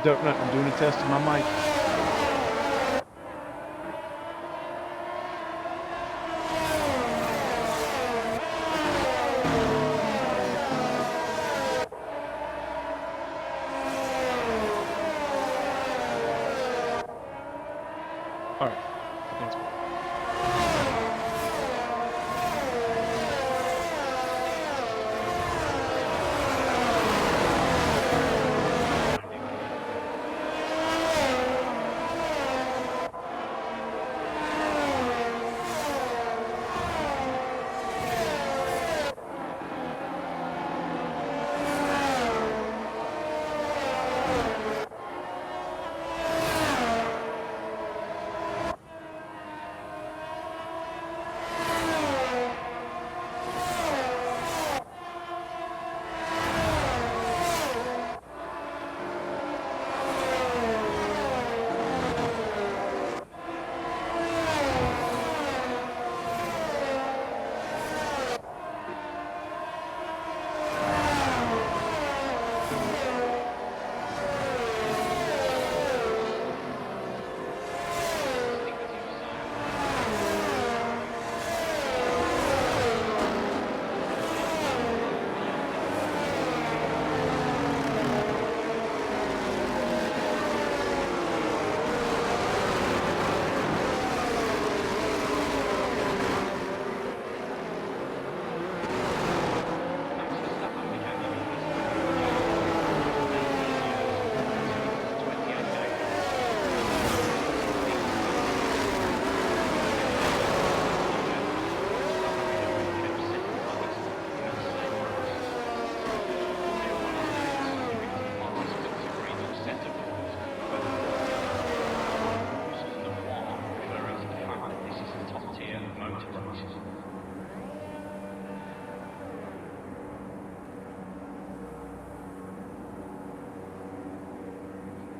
Donut, I'm doing a test of my mic. All right. Thanks.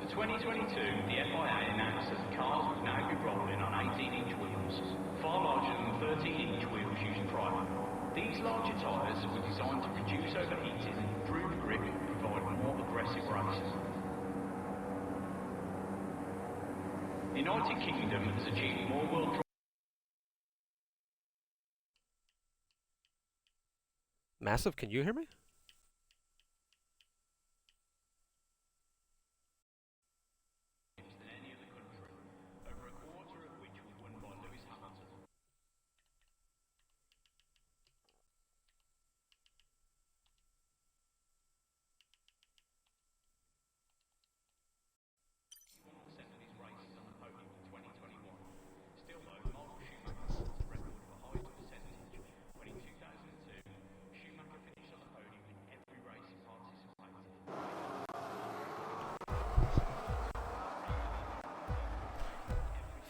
For 2022, the FIA announced that the cars would now be rolling on 18-inch wheels, far larger than 13-inch wheels used prior. These larger tyres were designed to reduce overheating, improve grip, and provide more aggressive racing. The United Kingdom has achieved more world. Massive, can you hear me?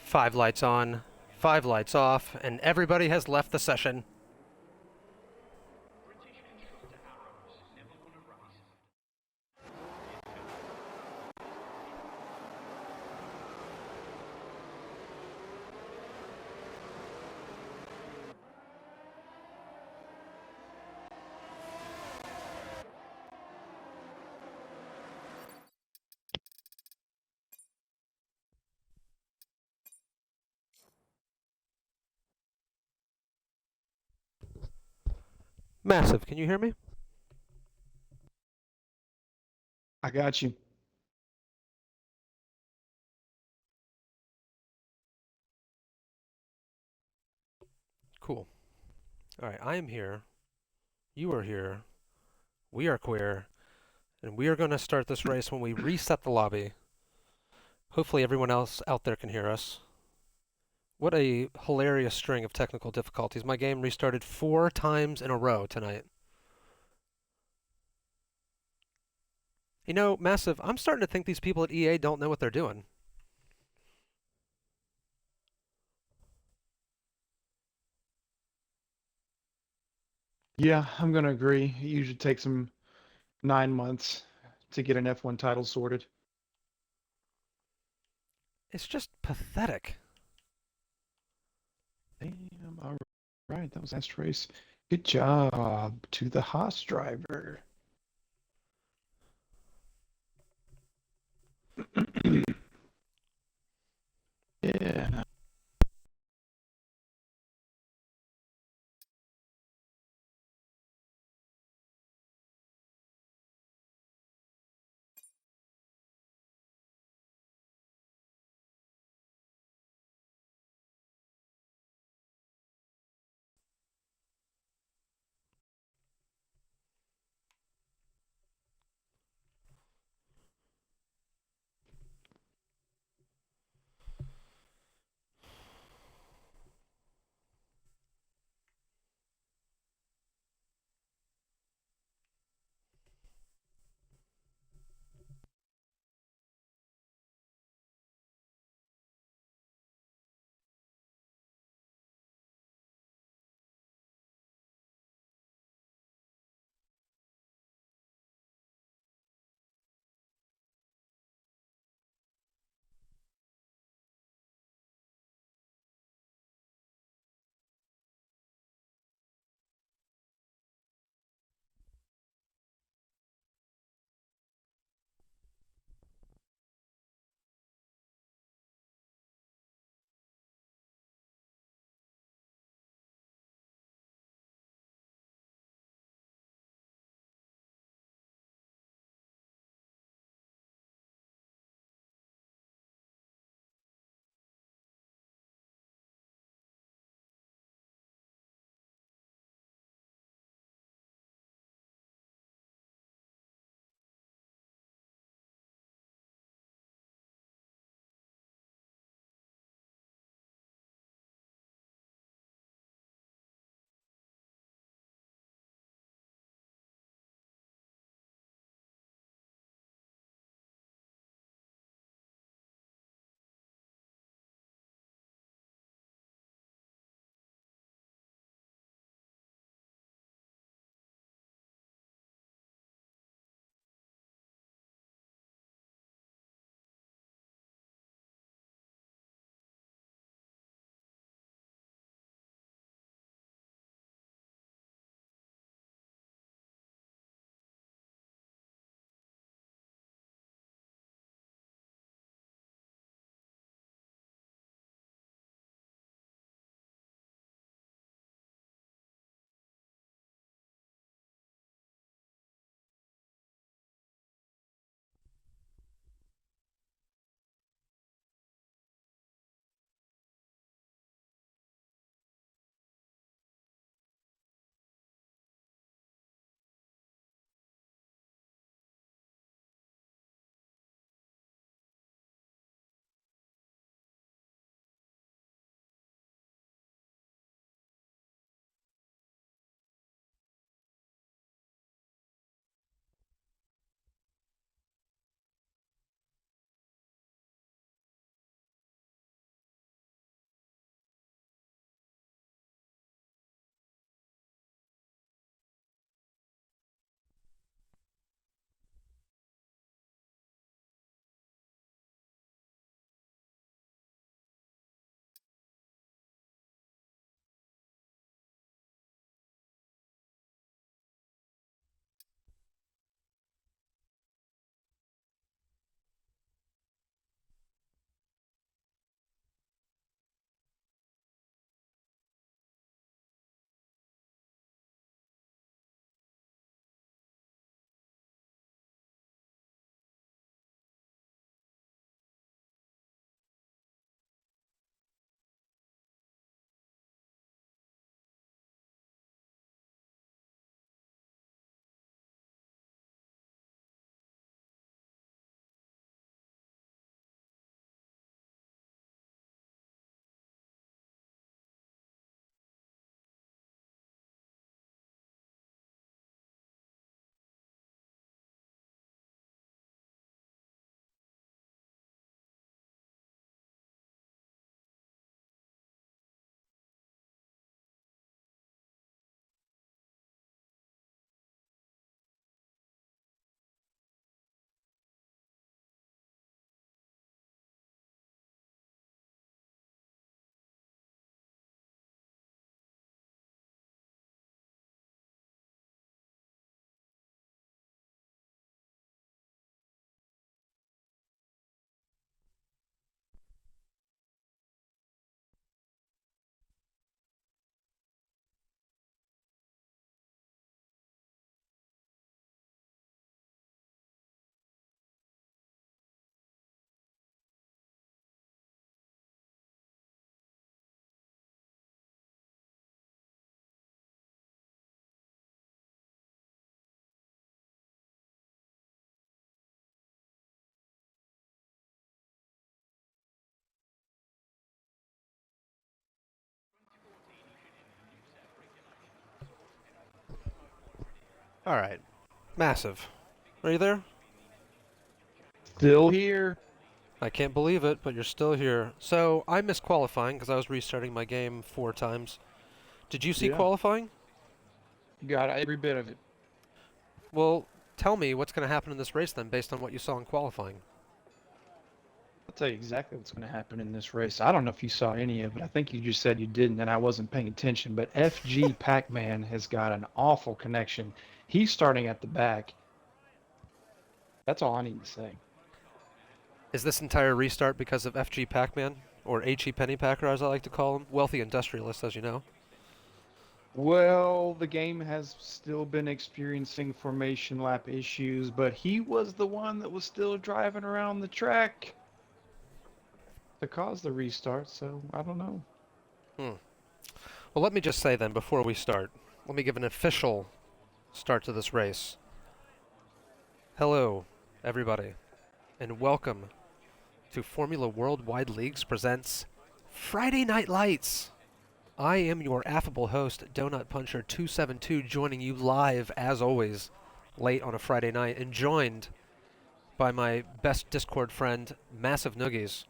Five lights on, 5 lights off, and everybody has left the session. Massive, can you hear me? I got you. Cool. All right, I am here. You are here. We are queer. And we are going to start this race when we reset the lobby. Hopefully everyone else out there can hear us. What a hilarious string of technical difficulties. My game restarted 4 times in a row tonight. You know, Massive, I'm starting to think these people at EA don't know what they're doing. Yeah, I'm going to agree. It usually takes them 9 months to get an F1 title sorted. It's just pathetic. Damn, all right, that was last race. Good job to the Haas driver. Yeah. All right. Massive. Are you there? Still here. I can't believe it, but you're still here. So I missed qualifying because I was restarting my game 4 times. Did you see Yeah. qualifying? Got every bit of it. Well, tell me what's going to happen in this race then, based on what you saw in qualifying. I'll tell you exactly what's going to happen in this race. I don't know if you saw any of it. I think you just said you didn't, and I wasn't paying attention. But FG Pac-Man has got an awful connection. He's starting at the back. That's all I need to say. Is this entire restart because of FG Pac-Man, or HE Pennypacker as I like to call him? Wealthy industrialist, as you know. Well, the game has still been experiencing formation lap issues, but he was the one that was still driving around the track to cause the restart, so I don't know. Well, let me just say then, before we start, let me give an official start to this race. Hello, everybody, and welcome to Formula Worldwide Leagues presents Friday Night Lights. I am your affable host, DonutPuncher 272, joining you live, as always, late on a Friday night, and joined by my best Discord friend, MassiveNoogies.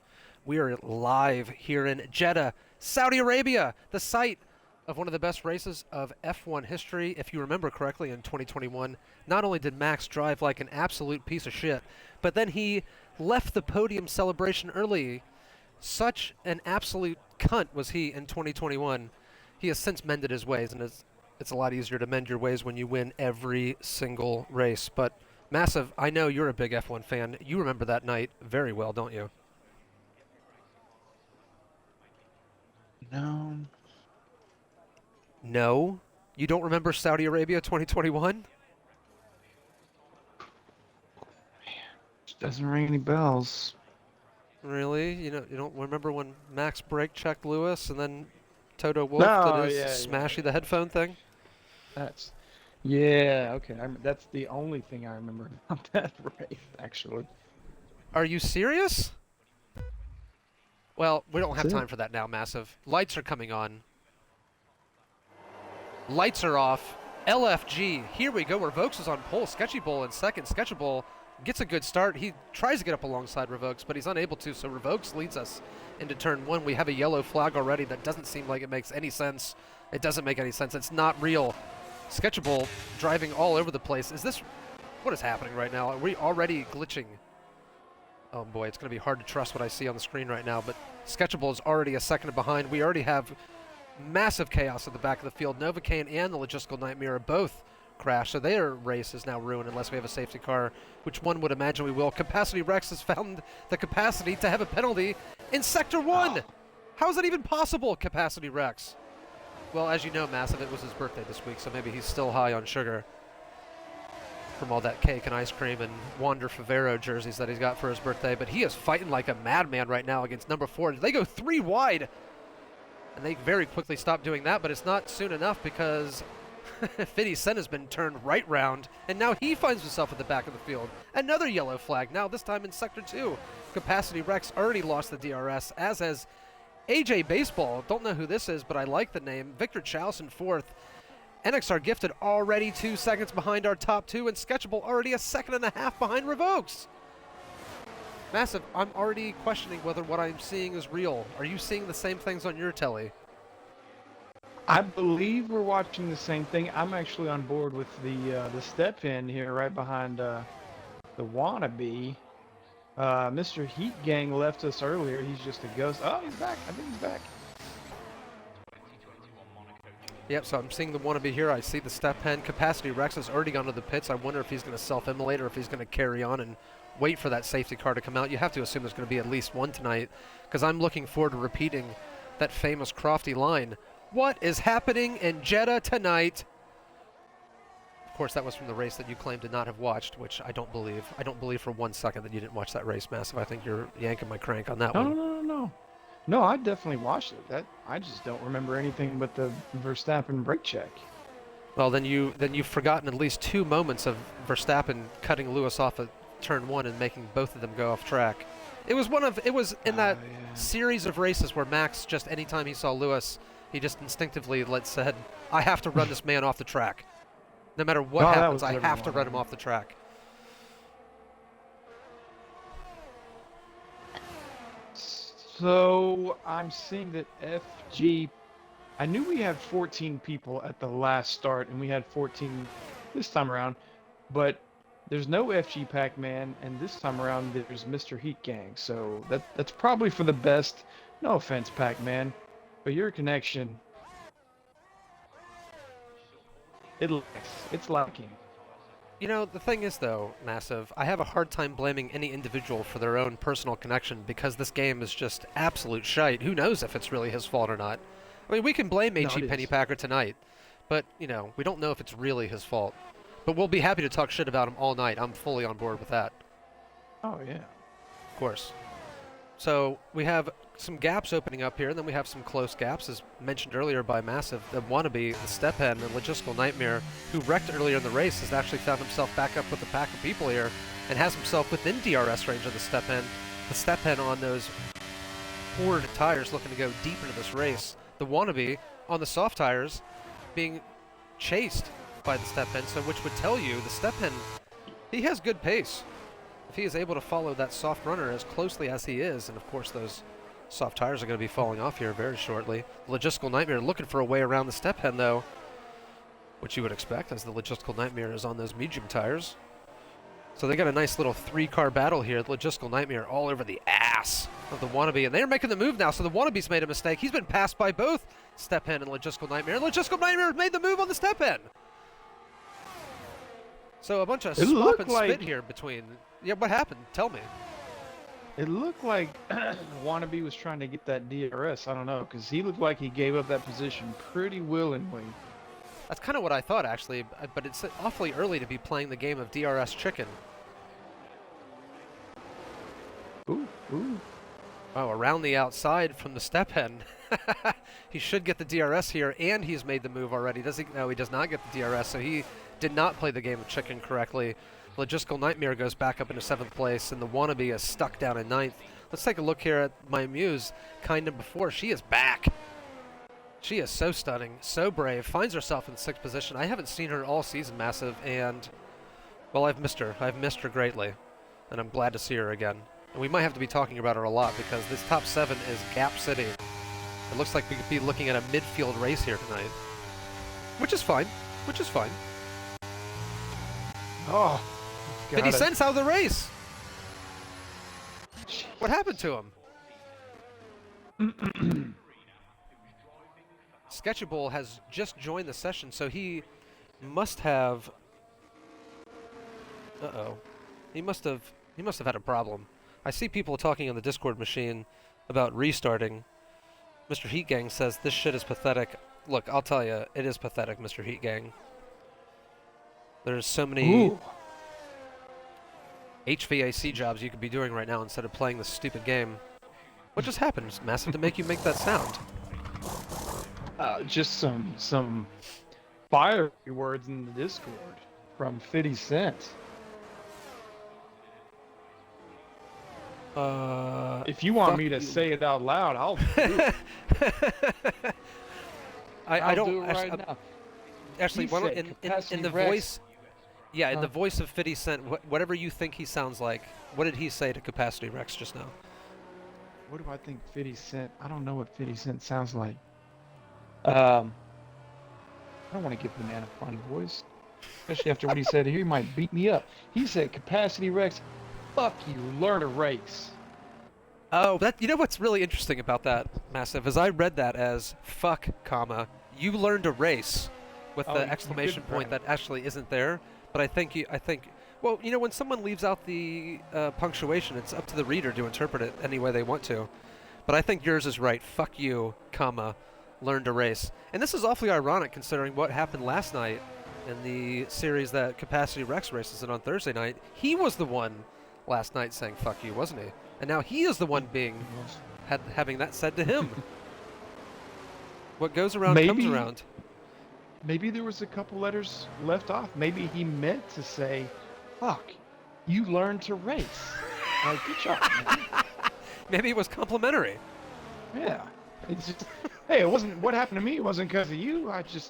We are live here in Jeddah, Saudi Arabia, the site of one of the best races of F1 history. If you remember correctly, in 2021, not only did Max drive like an absolute piece of shit, but then he left the podium celebration early. Such an absolute cunt was he in 2021. He has since mended his ways, and it's a lot easier to mend your ways when you win every single race. But Massive, I know you're a big F1 fan. You remember that night very well, don't you? No. No? You don't remember Saudi Arabia 2021? Doesn't ring any bells. Really? You don't remember when Max brake checked Lewis and then Toto Wolff did his smashy the headphone thing? Yeah, okay. That's the only thing I remember about that race, actually. Are you serious? Well, we don't have That's it. time for that now, Massive. Lights are coming on. Lights are off. LFG. Here we go. Revokes is on pole. Sketchy Bull in second. Sketchy Bull gets a good start. He tries to get up alongside Revokes, but he's unable to, so Revokes leads us into turn one. We have a yellow flag already. That doesn't seem like it makes any sense. It doesn't make any sense. It's not real. Sketchy Bull driving all over the place. What is happening right now? Are we already glitching? Oh boy, it's going to be hard to trust what I see on the screen right now, but Sketchable is already a second behind. We already have massive chaos at the back of the field. Novocaine and the Logistical Nightmare are both crashed, so their race is now ruined unless we have a safety car, which one would imagine we will. Capacity Rex has found the capacity to have a penalty in Sector 1! How is that even possible, Capacity Rex? Well, as you know, Massive, it was his birthday this week, so maybe he's still high on sugar from all that cake and ice cream and Wander Favero jerseys that he's got for his birthday, but he is fighting like a madman right now against number 4. They go 3 wide, and they very quickly stop doing that, but it's not soon enough because 50 Cent has been turned right round, and now he finds himself at the back of the field. Another yellow flag, now this time in Sector 2. Capacity Rex already lost the DRS, as has AJ Baseball. Don't know who this is, but I like the name. Victor Chaus in 4th. NXR Gifted already 2 seconds behind our top 2, and Sketchable already a 1.5 seconds behind Revokes. Massive, I'm already questioning whether what I'm seeing is real. Are you seeing the same things on your telly? I believe we're watching the same thing. I'm actually on board with the step in here right behind the wannabe. Mr. Heat Gang left us earlier. He's just a ghost. Oh, he's back. I think he's back. Yep, so I'm seeing the wannabe here. I see the step pen. Capacity Rex has already gone to the pits. I wonder if he's going to self-immolate or if he's going to carry on and wait for that safety car to come out. You have to assume there's going to be at least one tonight, because I'm looking forward to repeating that famous Crofty line. What is happening in Jeddah tonight? Of course, that was from the race that you claim to not have watched, which I don't believe. I don't believe for 1 second that you didn't watch that race, Massive. I think you're yanking my crank on that one. No. No, I definitely watched it. I just don't remember anything but the Verstappen brake check. Well, then you've forgotten at least 2 moments of Verstappen cutting Lewis off at turn 1 and making both of them go off track. It was in that series of races where Max, just anytime he saw Lewis, he just instinctively said, I have to run this man off the track. No matter what Oh, that happens, was I have to everyone. run him off the track. So I'm seeing that FG. I knew we had 14 people at the last start, and we had 14 this time around, but there's no FG Pac-Man, and this time around there's Mr. Heat Gang. So that's probably for the best. No offense, Pac-Man, but your connection, it's lacking. You know, the thing is, though, Massive, I have a hard time blaming any individual for their own personal connection because this game is just absolute shite. Who knows if it's really his fault or not? I mean, we can blame No, H.E. it is. Pennypacker tonight, but, you know, we don't know if it's really his fault. But we'll be happy to talk shit about him all night. I'm fully on board with that, Oh yeah. of course. So we have some gaps opening up here, and then we have some close gaps, as mentioned earlier by Massive. The Wannabe, the Step Hen, and Logistical Nightmare, who wrecked earlier in the race, has actually found himself back up with a pack of people here, and has himself within DRS range of the Step Hen. The Step Hen on those Ford tires looking to go deep into this race. The Wannabe on the soft tires being chased by the Step Hen, so which would tell you the Step Hen, he has good pace. If he is able to follow that soft runner as closely as he is, and of course those soft tires are going to be falling off here very shortly. Logistical Nightmare looking for a way around the Step Hen, though, which you would expect as the Logistical Nightmare is on those medium tires. So they got a nice little three-car battle here. The Logistical Nightmare all over the ass of the Wannabe, and they're making the move now, so the Wannabe's made a mistake. He's been passed by both Step Hen and Logistical Nightmare, and Logistical Nightmare made the move on the Step Hen. So a bunch of It swap looked and like- spit here between... Yeah, what happened? Tell me. It looked like Wannabe was trying to get that DRS. I don't know, because he looked like he gave up that position pretty willingly. That's kind of what I thought, actually, but it's awfully early to be playing the game of DRS chicken. Ooh, ooh. Oh, around the outside from the Step Hen. He should get the DRS here, and he's made the move already. Does he? No, he does not get the DRS, so he did not play the game of chicken correctly. Logistical Nightmare goes back up into 7th place, and the Wannabe is stuck down in 9th. Let's take a look here at my muse, kind of before. She is back. She is so stunning, so brave, finds herself in 6th position. I haven't seen her all season, Massive, and, well, I've missed her. I've missed her greatly, and I'm glad to see her again. And we might have to be talking about her a lot because this top 7 is Gap City. It looks like we could be looking at a midfield race here tonight, which is fine, which is fine. Oh, 50 Cent's out of the race. What happened to him? Sketchable has just joined the session, so he must have... Uh-oh. He must have had a problem. I see people talking on the Discord machine about restarting. Mr. Heat Gang says this shit is pathetic. Look, I'll tell you, it is pathetic, Mr. Heat Gang. There's so many Ooh. HVAC jobs you could be doing right now instead of playing this stupid game. What just happened, Massive, to make you make that sound? Just some fiery words in the Discord from 50 Cent. If you want fuck me to you. say it out loud, I'll do it. I I'll don't do it right actually, now. actually He why don't- said in capacity the Rex. voice, yeah, in the Huh? voice of 50 Cent, whatever you think he sounds like, what did he say to Capacity Rex just now? What do I think 50 Cent? I don't know what 50 Cent sounds like. I don't want to give the man a funny voice, especially after what he said here. He might beat me up. He said, "Capacity Rex, fuck you, learn to race." Oh, you know what's really interesting about that, Massive, is I read that as fuck, comma, you learned to race, with Oh, the you did exclamation point right. that actually isn't there. But I think, well, you know, when someone leaves out the punctuation, it's up to the reader to interpret it any way they want to. But I think yours is right. Fuck you, comma, learn to race. And this is awfully ironic considering what happened last night in the series that Capacity Rex races in on Thursday night. He was the one last night saying fuck you, wasn't he? And now he is the one being having that said to him. What goes around comes Maybe- around. Maybe there was a couple letters left off. Maybe he meant to say, "Fuck, you learned to race." Good job, man. Maybe it was complimentary. Yeah. It's just, hey, it wasn't what happened to me. It wasn't because of you.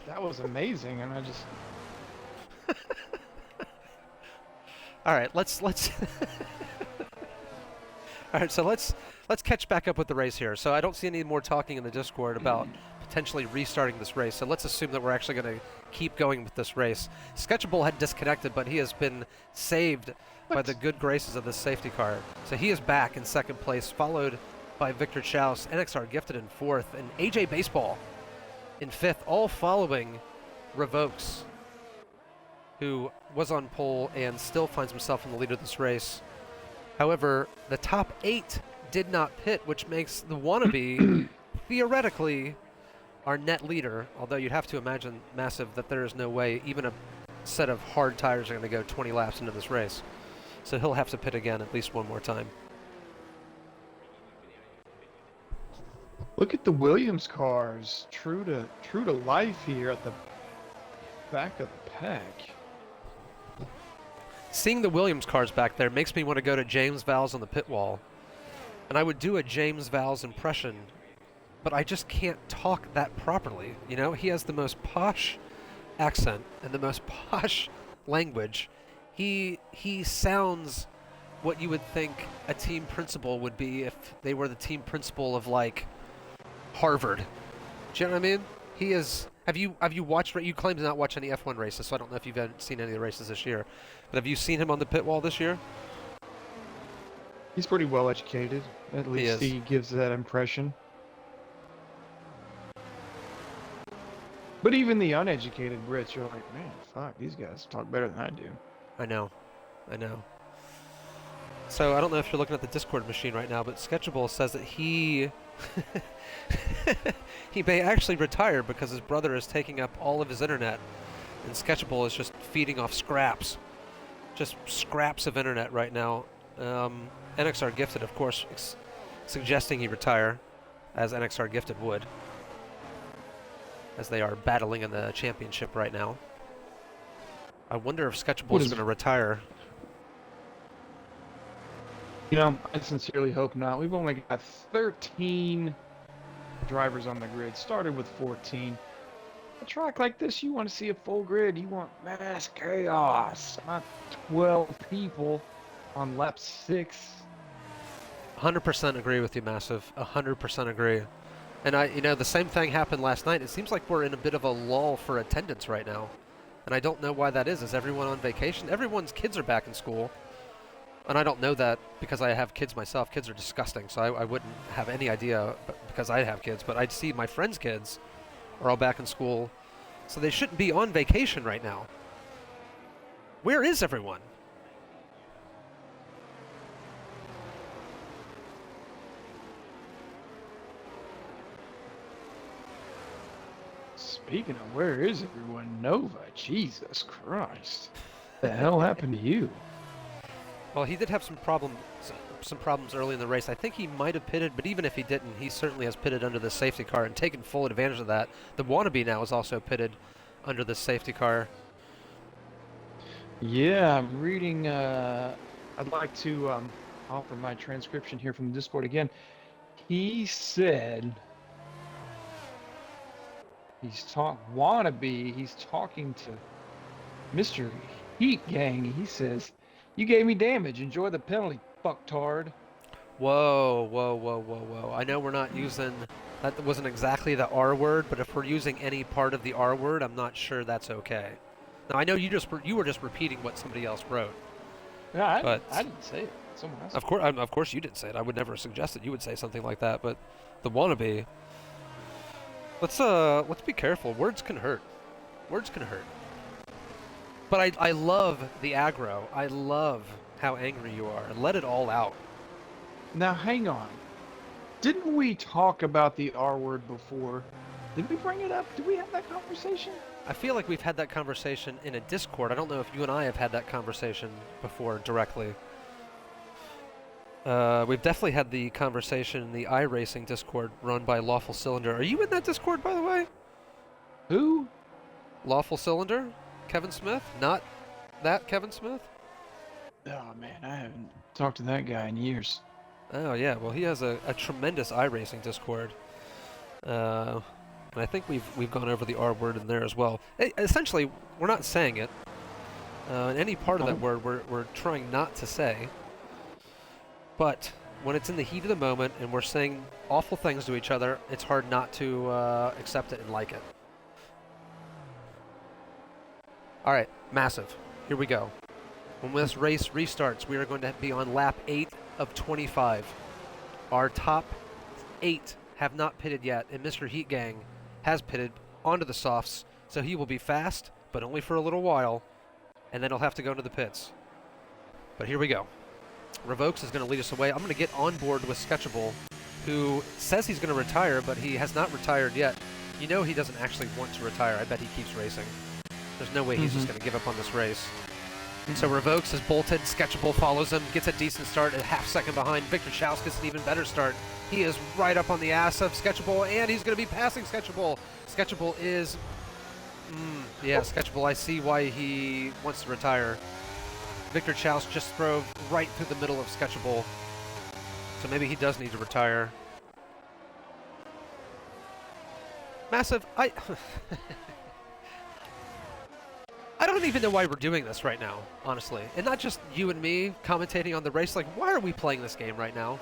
That was amazing, and I just All right, let's all right, so let's catch back up with the race here. So I don't see any more talking in the Discord about potentially restarting this race. So let's assume that we're actually going to keep going with this race. Sketchable had disconnected, but he has been saved by the good graces of this safety car. So he is back in second place, followed by Victor Chaus, NXR Gifted in fourth, and AJ Baseball in fifth, all following Revokes, who was on pole and still finds himself in the lead of this race. However, the top 8 did not pit, which makes the Wannabe theoretically our net leader, although you'd have to imagine, Massive, that there is no way even a set of hard tires are going to go 20 laps into this race. So he'll have to pit again at least one more time. Look at the Williams cars, true to life here at the back of the pack. Seeing the Williams cars back there makes me want to go to James Vowles on the pit wall. And I would do a James Vowles impression, but I just can't talk that properly. You know, he has the most posh accent and the most posh language. He sounds what you would think a team principal would be if they were the team principal of, like, Harvard. Do you know what I mean? He is... Have you watched... You claim to not watch any F1 races, so I don't know if you've seen any of the races this year. But have you seen him on the pit wall this year? He's pretty well educated. At least he gives that impression. But even the uneducated Brits, you're like, man, fuck, these guys talk better than I do. I know. So I don't know if you're looking at the Discord machine right now, but Sketchable says that he he may actually retire because his brother is taking up all of his internet, and Sketchable is just feeding off scraps. Just scraps of internet right now. NXR Gifted, of course, suggesting he retire, as NXR Gifted would, as they are battling in the championship right now. I wonder if Sketchable is going to retire. You know, I sincerely hope not. We've only got 13 drivers on the grid. Started with 14. A track like this, you want to see a full grid. You want mass chaos, not 12 people on lap 6. 100% agree with you, Massive. 100% agree. And the same thing happened last night. It seems like we're in a bit of a lull for attendance right now. And I don't know why that is. Is everyone on vacation? Everyone's kids are back in school. And I don't know that because I have kids myself. Kids are disgusting, so I wouldn't have any idea because I have kids. But I'd see my friends' kids are all back in school, so they shouldn't be on vacation right now. Where is everyone? Speaking of where is everyone, Nova, Jesus Christ. The hell happened to you? Well, he did have some problems early in the race. I think he might have pitted, but even if he didn't, he certainly has pitted under the safety car and taken full advantage of that. The Wannabe now is also pitted under the safety car. Yeah, I'm reading, I'd like to offer my transcription here from the Discord again. He said, he's talking to Mr. Heat Gang. He says, "You gave me damage. Enjoy the penalty, fucktard." Whoa. I know we're not using... That wasn't exactly the R word, but if we're using any part of the R word, I'm not sure that's okay. Now, I know you were just repeating what somebody else wrote. Yeah, I didn't say it. Someone else. Of course you didn't say it. I would never suggest that you would say something like that, but the Wannabe... Let's be careful. Words can hurt. Words can hurt. But I love the aggro. I love how angry you are. Let it all out. Now, hang on. Didn't we talk about the R word before? Did we bring it up? Did we have that conversation? I feel like we've had that conversation in a Discord. I don't know if you and I have had that conversation before directly. We've definitely had the conversation in the iRacing Discord run by Lawful Cylinder. Are you in that Discord, by the way? Who? Lawful Cylinder? Kevin Smith? Not that Kevin Smith? Oh, man, I haven't talked to that guy in years. Oh, yeah. Well, he has a tremendous iRacing Discord. And I think we've gone over the R word in there as well. Essentially, we're not saying it, And any part of that word we're trying not to say. But when it's in the heat of the moment and we're saying awful things to each other, it's hard not to accept it and like it. All right, Massive. Here we go. When this race restarts, we are going to be on lap 8 of 25. Our top 8 have not pitted yet, and Mr. Heat Gang has pitted onto the softs, so he will be fast, but only for a little while, and then he'll have to go into the pits. But here we go. Revokes is going to lead us away. I'm going to get on board with Sketchable, who says he's going to retire, but he has not retired yet. You know he doesn't actually want to retire. I bet he keeps racing. There's no way he's just going to give up on this race. So Revokes is bolted. Sketchable follows him, gets a decent start, a half second behind. Victor Schaus gets an even better start. He is right up on the ass of Sketchable, and he's going to be passing Sketchable. Sketchable is... yeah, Sketchable, I see why he wants to retire. Victor Schaus just drove right through the middle of Sketchable. So maybe he does need to retire. Massive, I don't even know why we're doing this right now, honestly. And not just you and me commentating on the race. Like, why are we playing this game right now?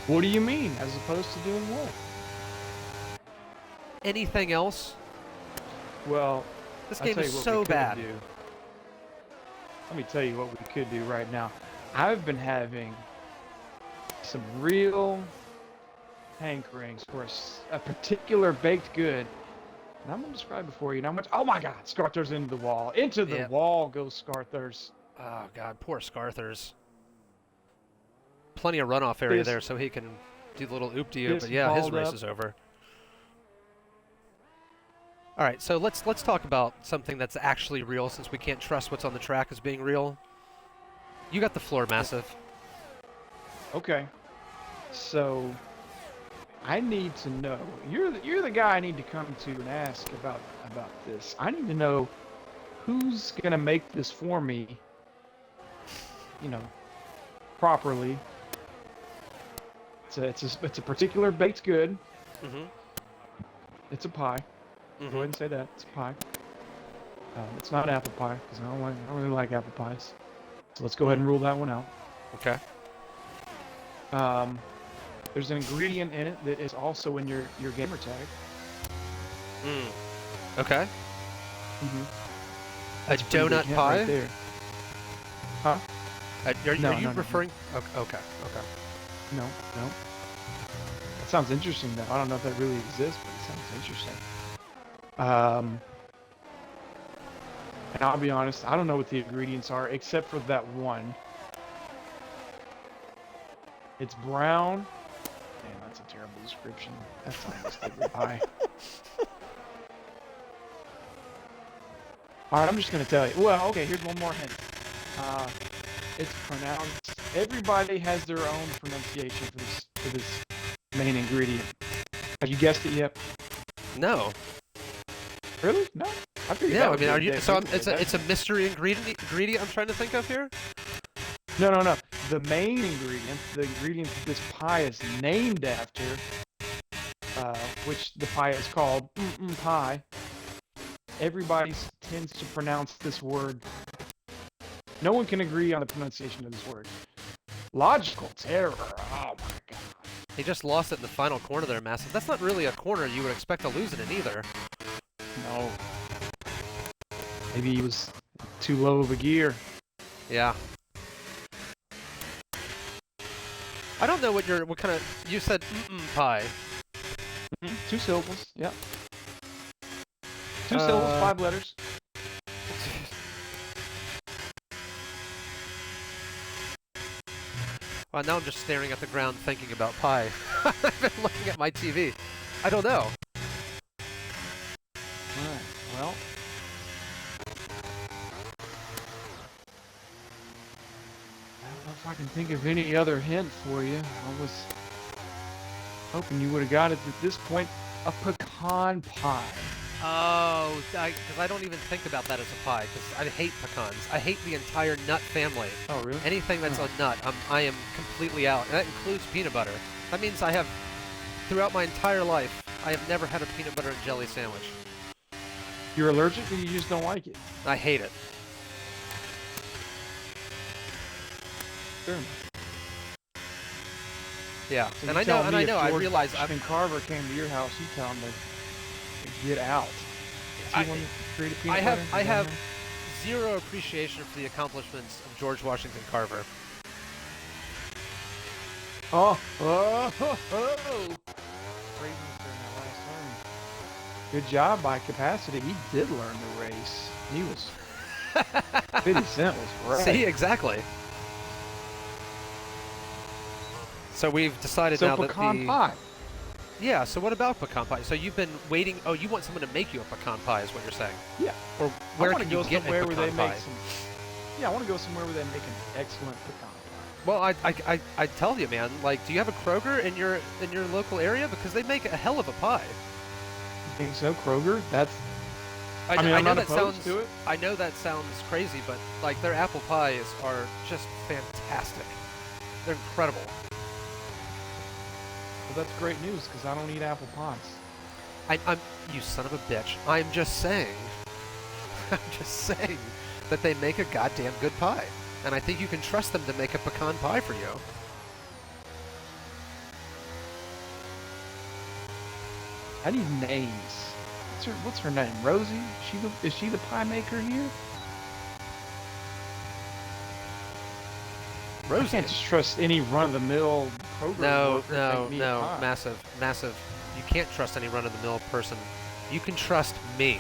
What do you mean, as opposed to doing what? Anything else? Well, This I'll game tell is you what so we could bad. do. Let me tell you what we could do right now. I've been having some real hankerings for a particular baked good. And I'm going to describe it for you. Now, oh my God, Scarthers into the wall. Into the wall goes Scarthers. Oh God, poor Scarthers. Plenty of runoff area there so he can do the little oop-de-oop, but yeah, his race is over. All right, so let's talk about something that's actually real, since we can't trust what's on the track as being real. You got the floor, Massive. Okay. So I need to know. You're the guy I need to come to and ask about this. I need to know who's gonna make this for me. You know, properly. It's a particular baked good. It's a pie. Go ahead and say that. It's a pie. It's not apple pie, because I don't really like apple pies. So let's go ahead and rule that one out. Okay. There's an ingredient in it that is also in your gamer tag. Okay. That's a donut pie? right there. Huh? Are you referring? No. Okay. No. That sounds interesting, though. I don't know if that really exists, but it sounds interesting. And I'll be honest, I don't know what the ingredients are, except for that one. It's brown. Damn, that's a terrible description. That's almost like a pie. Alright, I'm just going to tell you. Well, okay, here's one more hint. It's pronounced... Everybody has their own pronunciation for this main ingredient. Have you guessed it yet? No. Really? No? I figured I mean, are you? So it's a mystery ingredient I'm trying to think of here. No. The main ingredient, the ingredient that this pie is named after, which the pie is called pie. Everybody tends to pronounce this word. No one can agree on the pronunciation of this word. Logical terror. Oh my God. He just lost it in the final corner there, Massive. That's not really a corner you would expect to lose it in either. No. Maybe he was too low of a gear. Yeah. I don't know what kind of... You said pie. 2 syllables, yeah. 2 syllables, 5 letters. Well, now I'm just staring at the ground thinking about pie. I've been looking at my TV. I don't know. Alright, well. I don't know if I can think of any other hint for you. I was hoping you would have got it at this point. A pecan pie. Oh, because I don't even think about that as a pie, because I hate pecans. I hate the entire nut family. Oh, really? Anything that's a nut, I am completely out. And that includes peanut butter. That means I have, throughout my entire life, I have never had a peanut butter and jelly sandwich. You're allergic or you just don't like it? I hate it. Sure. Yeah, So and you I tell know, me if I George realize Washington Carver came to your house, you tell him to get out. Is he one that created peanut butter? I have zero appreciation for the accomplishments of George Washington Carver. Oh. Cravings during that last turn. Good job by Capacity. He did learn the race. He was 50 Cent was right. See, exactly. So we've decided So now that pecan pie. Yeah, so what about pecan pie? So you've been waiting. Oh, you want someone to make you a pecan pie, is what you're saying? Yeah. Or where I want can to go you get a somewhere where they pecan make pie? some. Yeah, I want to go somewhere where they make an excellent pecan pie. Well, I tell you, man. Like, do you have a Kroger in your local area? Because they make a hell of a pie. You think so, Kroger? That's. I mean, I I'm know not that opposed sounds. to it. I know that sounds crazy, but like their apple pies are just fantastic. They're incredible. Well, that's great news because I don't eat apple pies. I'm you son of a bitch. I'm just saying. I'm just saying that they make a goddamn good pie, and I think you can trust them to make a pecan pie for you. I need names. What's her name? Rosie? Is she the pie maker here? I Rosie. can't just trust any run-of-the-mill Kroger No, worker to make me a pie. massive. You can't trust any run-of-the-mill person. You can trust me.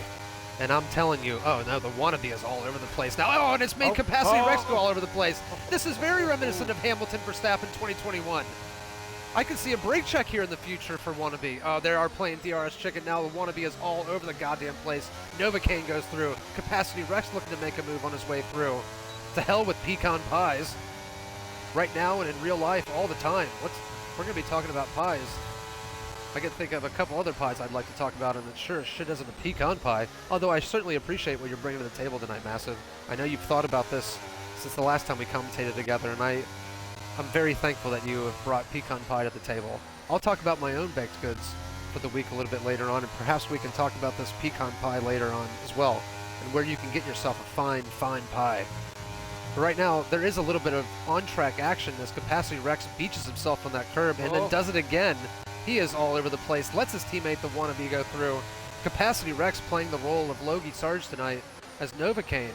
And I'm telling you, oh no, the wannabe is all over the place now. Oh, and it's made Capacity Rex go all over the place. This is very reminiscent of Hamilton Verstappen 2021. I can see a brake check here in the future for wannabe. Oh, they are playing DRS chicken now. The wannabe is all over the goddamn place. Novocaine goes through. Capacity Rex looking to make a move on his way through. To hell with pecan pies. Right now and in real life all the time. We're going to be talking about pies. I can think of a couple other pies I'd like to talk about, and it sure as shit isn't a pecan pie. Although I certainly appreciate what you're bringing to the table tonight, Massive. I know you've thought about this since the last time we commentated together, and I'm very thankful that you have brought pecan pie to the table. I'll talk about my own baked goods for the week a little bit later on, and perhaps we can talk about this pecan pie later on as well, and where you can get yourself a fine, fine pie. But right now, there is a little bit of on-track action as Capacity Rex beaches himself on that curb and then does it again. He is all over the place, lets his teammate, the wannabe, go through. Capacity Rex playing the role of Logie Sarge tonight as Novocaine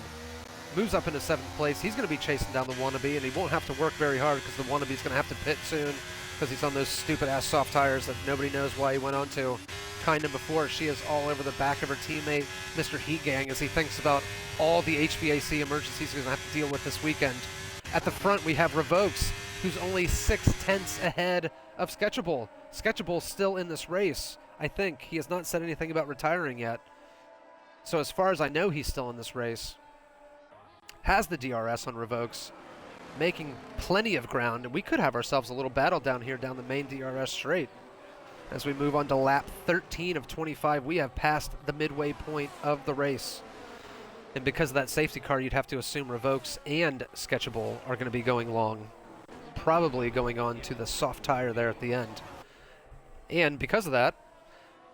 moves up into 7th place. He's going to be chasing down the wannabe, and he won't have to work very hard because the wannabe's going to have to pit soon because he's on those stupid-ass soft tires that nobody knows why he went on to. Kind of before, she is all over the back of her teammate, Mr. Heat Gang, as he thinks about all the HVAC emergencies he's going to have to deal with this weekend. At the front, we have Revokes, who's only 6/10 ahead of Sketchable. Sketchable's still in this race, I think. He has not said anything about retiring yet. So as far as I know, he's still in this race. Has the DRS on Revokes, making plenty of ground, and we could have ourselves a little battle down here down the main DRS straight. As we move on to lap 13 of 25, we have passed the midway point of the race. And because of that safety car, you'd have to assume Revokes and Sketchable are going to be going long. Probably going on to the soft tire there at the end. And because of that,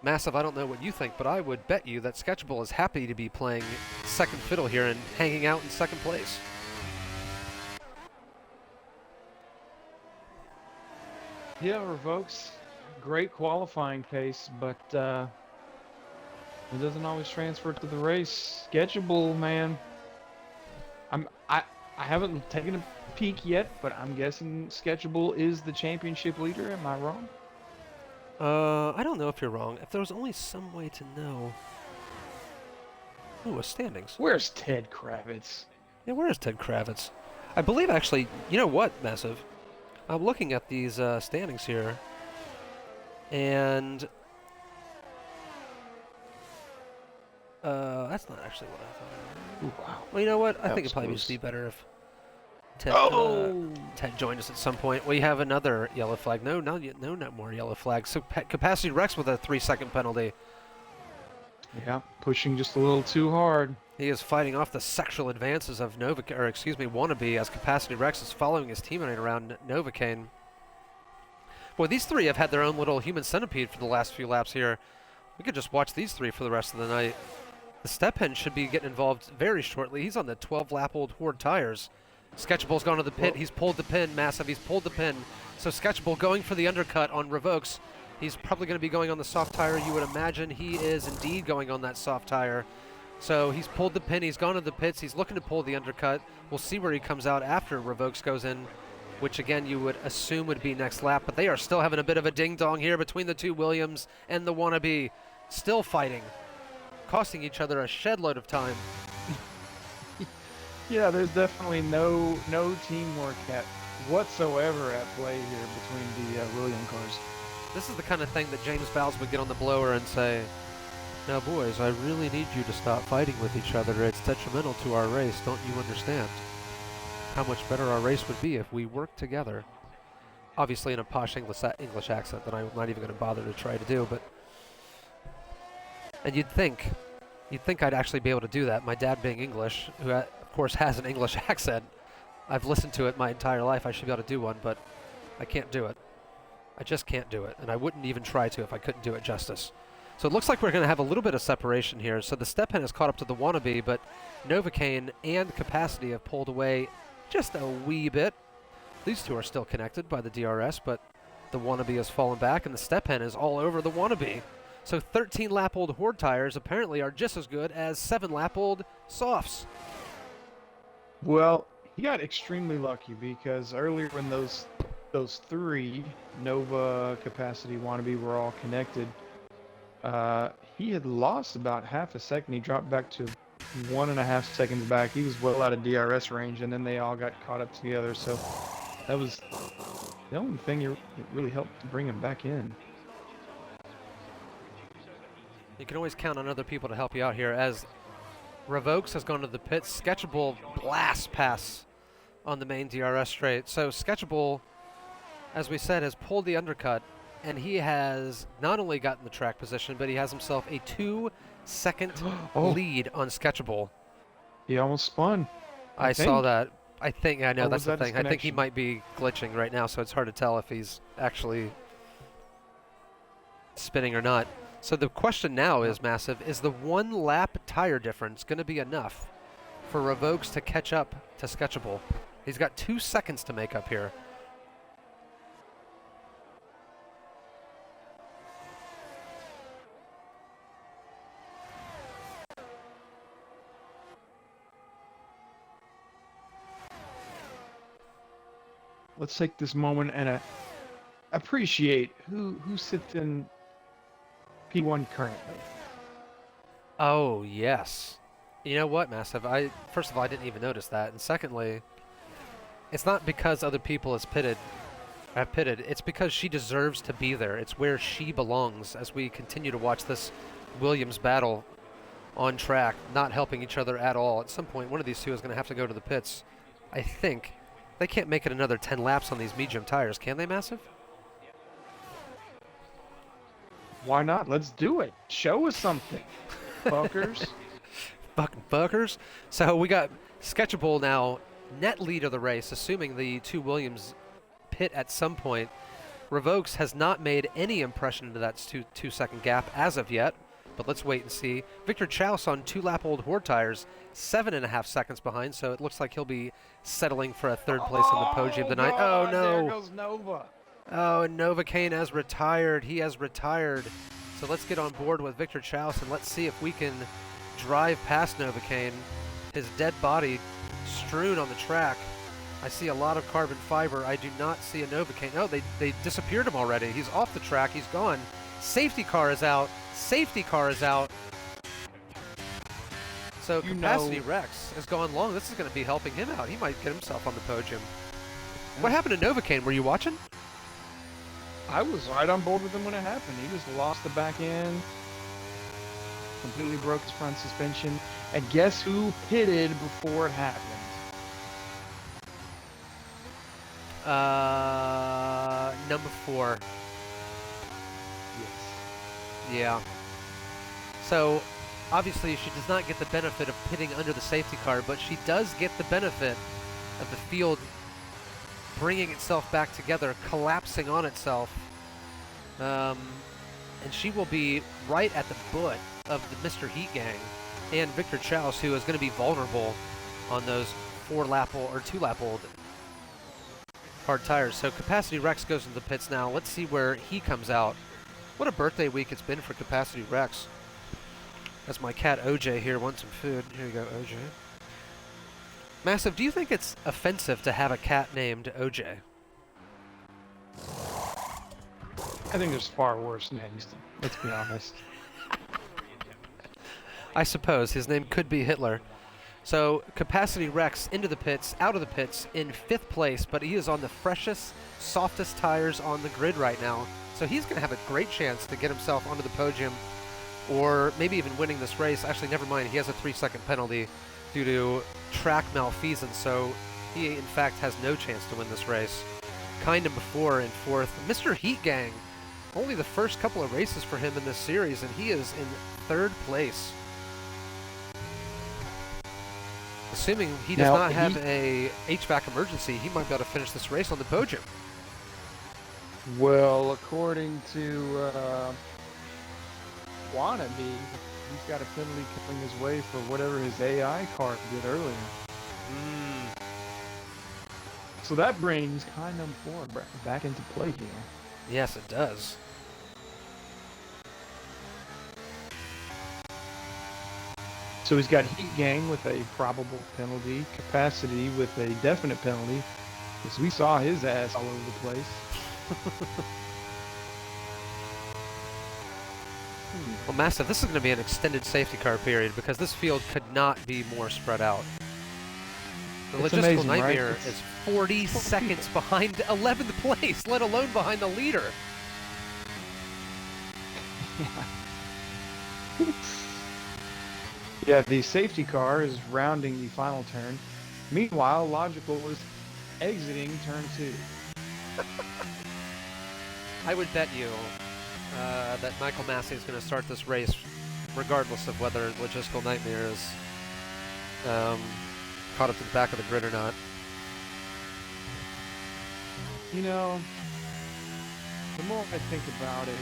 Massive, I don't know what you think, but I would bet you that Sketchable is happy to be playing second fiddle here and hanging out in second place. Yeah, Revokes. Great qualifying pace, but it doesn't always transfer to the race. Sketchable, man. I haven't taken a peek yet, but I'm guessing Sketchable is the championship leader. Am I wrong? I don't know if you're wrong. If there was only some way to know. Ooh, a standings. Where's Ted Kravitz? Yeah, where is Ted Kravitz? I believe actually, you know what, Massive? I'm looking at these standings here, and that's not actually what I thought. Ooh, wow. Well, you know what? I That think was it'd probably close. just be better if Ted, Oh! Ted joined us at some point. We have another yellow flag. No, not more yellow flags. So Capacity Rex with a 3-second penalty. Yeah, pushing just a little too hard. He is fighting off the sexual advances of Wannabe, as Capacity Rex is following his teammate around Novocaine. Boy, these three have had their own little human centipede for the last few laps here. We could just watch these three for the rest of the night. The step hen should be getting involved very shortly. He's on the 12-lap-old Horde tires. Sketchable's gone to the pit. He's pulled the pin. Massive, he's pulled the pin. So Sketchable going for the undercut on Revokes. He's probably going to be going on the soft tire. You would imagine he is indeed going on that soft tire. So he's pulled the pin. He's gone to the pits. He's looking to pull the undercut. We'll see where he comes out after Revokes goes in, which again you would assume would be next lap. But they are still having a bit of a ding-dong here between the two Williams and the wannabe. Still fighting, costing each other a shed load of time. Yeah, there's definitely no teamwork whatsoever at play here between the William cars. This is the kind of thing that James Bowles would get on the blower and say, "Now boys, I really need you to stop fighting with each other. It's detrimental to our race. Don't you understand how much better our race would be if we worked together?" Obviously in a posh English accent that I'm not even going to bother to try to do, but... And you'd think I'd actually be able to do that. My dad being English, who of course has an English accent, I've listened to it my entire life. I should be able to do one, but I can't do it. I just can't do it, and I wouldn't even try to if I couldn't do it justice. So it looks like we're going to have a little bit of separation here. So the step hen has caught up to the wannabe, but Novocaine and Capacity have pulled away just a wee bit. These two are still connected by the DRS, but the wannabe has fallen back, and the step hen is all over the wannabe. So 13-lap-old Horde tires apparently are just as good as 7-lap-old softs. Well, he got extremely lucky because earlier when those three Nova, Capacity, wannabe were all connected, he had lost about half a second. He dropped back to 1.5 seconds back. He was well out of DRS range, and then they all got caught up together. So that was the only thing that really helped to bring him back in. You can always count on other people to help you out here. As Revokes has gone to the pit, Sketchable blast pass on the main DRS straight. So Sketchable, as we said, has pulled the undercut, and he has not only gotten the track position, but he has himself a 2-second lead on Sketchable. He almost spun. I saw that. I think, I know, Or that's was the that his thing. I think he connection? might be glitching right now, so it's hard to tell if he's actually spinning or not. So the question now is, Massive, is the 1-lap tire difference going to be enough for Revokes to catch up to Sketchable? He's got 2 seconds to make up here. Let's take this moment and appreciate who sits in P1 currently. Oh, yes. You know what, Massive? First of all, I didn't even notice that. And secondly, it's not because other people have pitted. It's because she deserves to be there. It's where she belongs as we continue to watch this Williams battle on track, not helping each other at all. At some point, one of these two is going to have to go to the pits. I think they can't make it another 10 laps on these medium tires, can they, Massive? Why not? Let's do it. Show us something, fuckers. Fucking fuckers. So we got Sketchable now, net lead of the race, assuming the two Williams pit at some point. Revokes has not made any impression into that 2-second gap as of yet, but let's wait and see. Victor Chouse on 2-lap-old Horde tires, 7.5 seconds behind, so it looks like he'll be settling for a third place on the podium tonight. God, Oh no! There goes Nova. Oh, and Novocaine has retired. He has retired. So let's get on board with Victor Chouse and let's see if we can drive past Novocaine. His dead body strewn on the track. I see a lot of carbon fiber. I do not see a Novocaine. Oh, they disappeared him already. He's off the track. He's gone. Safety car is out. Safety car is out. So Capacity Rex has gone long. This is going to be helping him out. He might get himself on the podium. What happened to Novocaine? Were you watching? I was right on board with him when it happened. He just lost the back end, completely broke his front suspension, and guess who pitted before it happened? Number 4. Yes. Yeah. So, obviously, she does not get the benefit of pitting under the safety car, but she does get the benefit of the field bringing itself back together, collapsing on itself. And she will be right at the foot of the Mr. Heat gang and Victor Chouse, who is going to be vulnerable on those 4-lap-old or 2-lap-old hard tires. So Capacity Rex goes into the pits now. Let's see where he comes out. What a birthday week it's been for Capacity Rex. That's my cat OJ here, wants some food. Here you go, OJ. Massive, do you think it's offensive to have a cat named OJ? I think there's far worse names. Let's be honest. I suppose his name could be Hitler. So Capacity Rex into the pits, out of the pits, in 5th place, but he is on the freshest, softest tires on the grid right now. So he's going to have a great chance to get himself onto the podium, or maybe even winning this race. Actually, never mind, he has a 3-second penalty due to track malfeasance, so he in fact has no chance to win this race. Kind of before in 4th. Mr. Heat Gang, only the first couple of races for him in this series, and he is in 3rd place. Assuming he does not have a HVAC emergency, he might be able to finish this race on the podium. Well, according to Wannabe, he's got a penalty coming his way for whatever his AI car did earlier. So that brings car number 4 back into play here. Yes, it does. So he's got Heat Gang with a probable penalty, Capacity with a definite penalty, because we saw his ass all over the place. Well, Massive, this is going to be an extended safety car period because this field could not be more spread out. The It's Logistical amazing, Nightmare right? is 40 seconds behind 11th place, let alone behind the leader. Yeah, the safety car is rounding the final turn. Meanwhile, Logical is exiting turn 2. I would bet you that Michael Massey is going to start this race regardless of whether Logistical Nightmare is caught up to the back of the grid or not. You know, the more I think about it,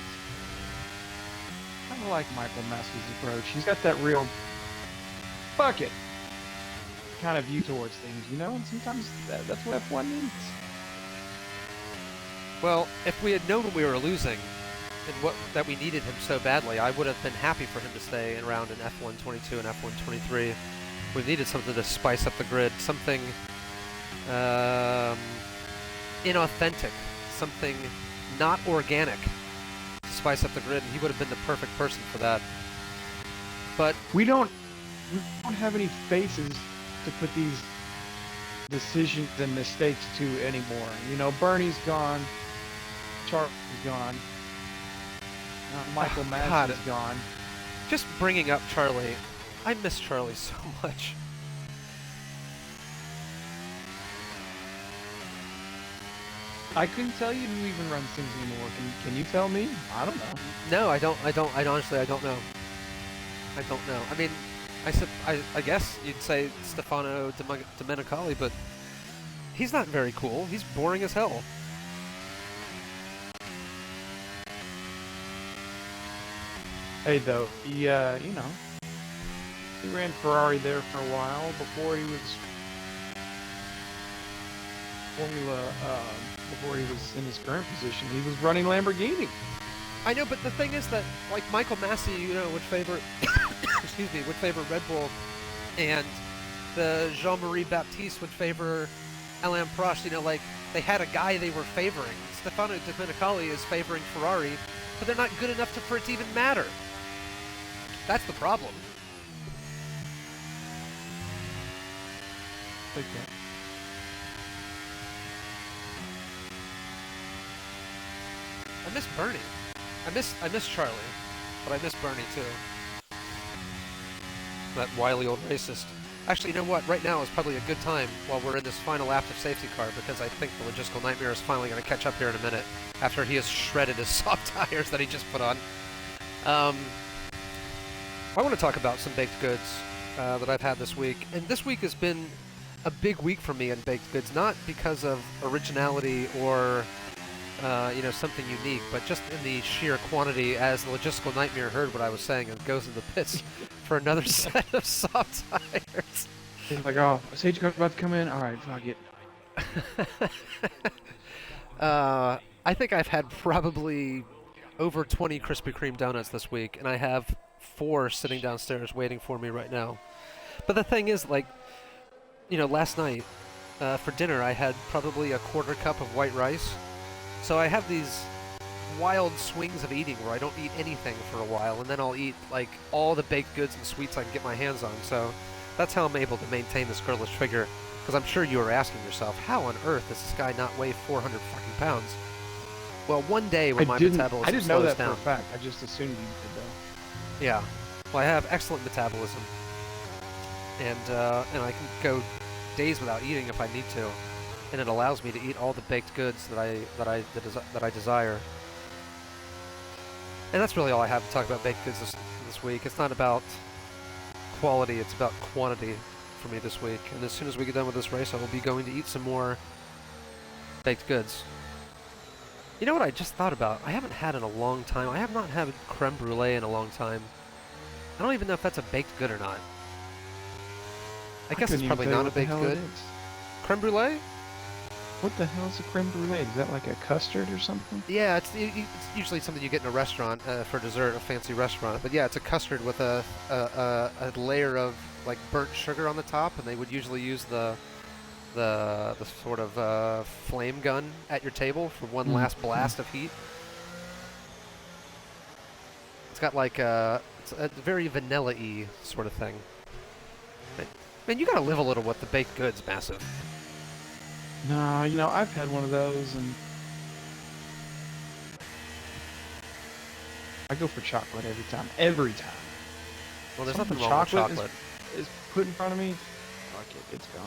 I kind of like Michael Massey's approach. He's got that real fuck it kind of view towards things, you know? And sometimes that's what F1 needs. Well, if we had known we were losing and that we needed him so badly, I would have been happy for him to stay around in F122 and F123. We needed something to spice up the grid, something inauthentic, something not organic to spice up the grid, and he would have been the perfect person for that. But We don't have any faces to put these decisions and mistakes to anymore. You know, Bernie's gone, Charlie's gone, Michael Massey's gone. just bringing up Charlie, I miss Charlie so much. I couldn't tell you who even runs things anymore. Can you tell me? I don't know. No, I honestly, I don't know. I don't know. I mean, I guess you'd say Stefano Domenicali, but he's not very cool. He's boring as hell. Hey, though, he, you know, he ran Ferrari there for a while before he was before he was in his current position. He was running Lamborghini. I know, but the thing is that, like, Michael Massey, you know, would favor, excuse me, would favor Red Bull, and the Jean-Marie Baptiste would favor Alain Prost. You know, like, they had a guy they were favoring. Stefano Domenicali is favoring Ferrari, but they're not good enough for it to even matter. That's the problem. Okay. I miss Bernie. I miss Charlie, but I miss Bernie too. That wily old racist. Actually, you know what? Right now is probably a good time while we're in this final active safety car, because I think the Logistical Nightmare is finally going to catch up here in a minute after he has shredded his soft tires that he just put on. I want to talk about some baked goods that I've had this week, and this week has been a big week for me in baked goods, not because of originality or you know, something unique, but just in the sheer quantity. As the Logistical Nightmare heard what I was saying and goes in the pits for another set of soft tires. He's like, oh, sage car's about to come in. All right, fuck it. I think I've had probably over 20 Krispy Kreme donuts this week, and I have 4 sitting downstairs waiting for me right now. But the thing is, like, you know, last night for dinner I had probably a quarter cup of white rice. So I have these wild swings of eating where I don't eat anything for a while, and then I'll eat like all the baked goods and sweets I can get my hands on. So that's how I'm able to maintain this girlish figure. Because I'm sure you are asking yourself, how on earth does this guy not weigh 400 fucking pounds? Well, one day when my metabolism I didn't know slows that down. for a fact. I just assumed you did though. Yeah. Well, I have excellent metabolism, and I can go days without eating if I need to, and it allows me to eat all the baked goods that I desire. And that's really all I have to talk about baked goods this week. It's not about quality; it's about quantity for me this week. And as soon as we get done with this race, I will be going to eat some more baked goods. You know what I just thought about? I haven't had in a long time. I have not had creme brulee in a long time. I don't even know if that's a baked good or not. I guess it's probably not a baked good. Creme brulee? What the hell is a creme brulee? Is that like a custard or something? Yeah, it's usually something you get in a restaurant for dessert, a fancy restaurant. But yeah, it's a custard with a layer of like burnt sugar on the top, and they would usually use the sort of flame gun at your table for one last blast of heat. It's got like it's a very vanilla-y sort of thing. Man, you gotta live a little with the baked goods, Massive. No, you know, I've had one of those, and I go for chocolate every time. Every time. Well, there's nothing Something wrong with chocolate. is put in front of me. Fuck it, it's gone.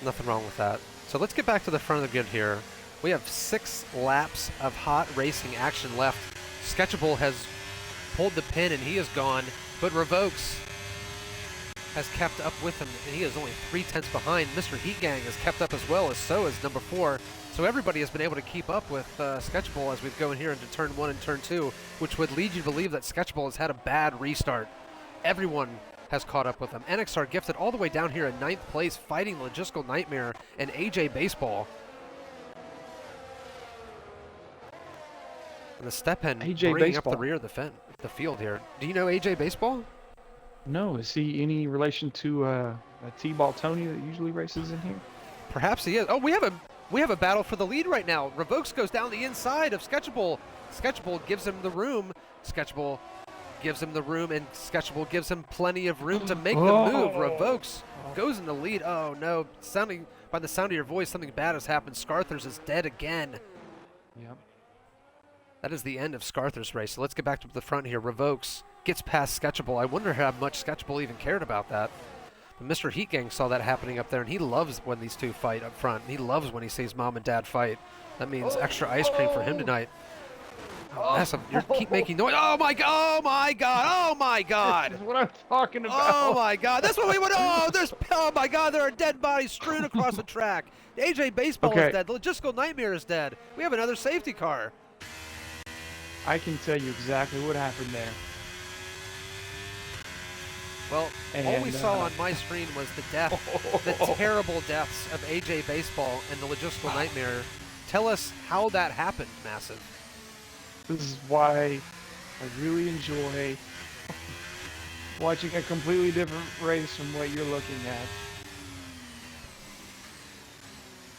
Nothing wrong with that. So let's get back to the front of the grid here. We have 6 laps of hot racing action left. Sketchable has pulled the pin and he is gone, but Revokes has kept up with him, and he is only 3/10 behind. Mr. Heat Gang has kept up as well, as so is number 4. So everybody has been able to keep up with Sketchable as we've going here into turn 1 and turn 2, which would lead you to believe that Sketchable has had a bad restart. Everyone has caught up with him. NXR Gifted all the way down here in 9th place, fighting Logistical Nightmare and AJ Baseball. And the step hen AJ bringing up Baseball. the rear of the field here. Do you know AJ Baseball? No, is he any relation to a T-ball Tony that usually races in here? Perhaps he is. Oh, we have a battle for the lead right now. Revokes goes down the inside of Sketchable. Sketchable gives him the room. Sketchable gives him the room, and Sketchable gives him plenty of room to make the move. Revokes goes in the lead. Oh no! Sounding by the sound of your voice, something bad has happened. Scarthers is dead again. Yep. That is the end of Scarthers' race. So let's get back to the front here. Revokes gets past Sketchable. I wonder how much Sketchable even cared about that. But Mr. Heat Gang saw that happening up there, and he loves when these two fight up front. He loves when he sees Mom and Dad fight. That means extra ice cream for him tonight. Oh, Massive, you keep making noise. Oh my god! Oh my god! Oh my god! This is what I'm talking about. Oh my god! That's what we want. Oh my god! There are dead bodies strewn across the track. AJ Baseball is dead. The Logistical Nightmare is dead. We have another safety car. I can tell you exactly what happened there. Well, all we saw on my screen was the terrible deaths of AJ Baseball and the Logistical Nightmare. Tell us how that happened, Massive. This is why I really enjoy watching a completely different race from what you're looking at.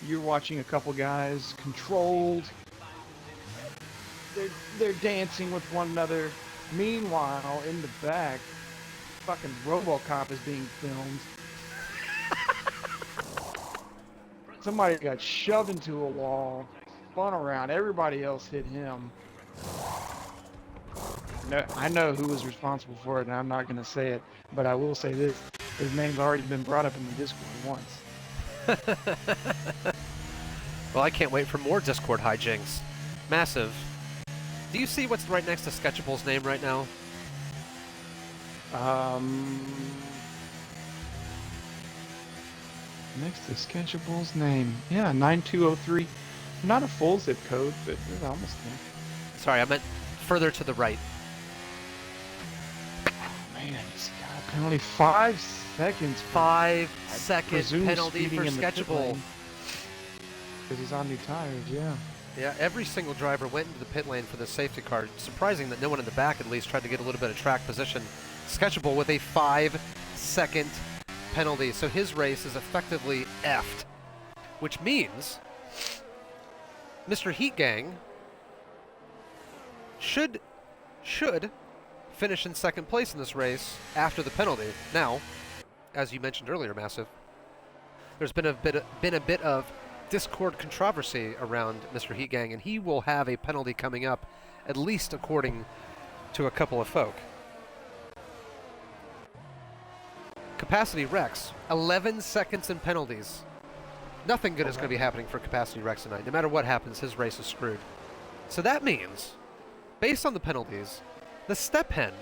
You're watching a couple guys controlled. They're dancing with one another. Meanwhile, in the back, fucking RoboCop is being filmed. Somebody got shoved into a wall, spun around. Everybody else hit him. No, I know who was responsible for it, and I'm not going to say it, but I will say this. His name's already been brought up in the Discord once. Well, I can't wait for more Discord hijinks. Massive, do you see what's right next to Sketchable's name right now? Next to Sketchable's name. Yeah, 9203. Not a full zip code, but it's almost there. Sorry, I meant further to the right. Oh, man, he's Penalty 5 seconds. 5-second presume penalty speeding for in the pit sketchable. lane. Because he's on new tires, yeah. Yeah, every single driver went into the pit lane for the safety car. Surprising that no one in the back at least tried to get a little bit of track position. Sketchable with a 5-second penalty. So his race is effectively effed. Which means Mr. Heat Gang should finish in second place in this race after the penalty. Now, as you mentioned earlier, Massive, there's been a bit of Discord controversy around Mr. Heat Gang, and he will have a penalty coming up, at least according to a couple of folk. Capacity Rex, 11 seconds in penalties. Nothing good is going to be happening for Capacity Rex tonight. No matter what happens, his race is screwed. So that means, based on the penalties, the Step Hen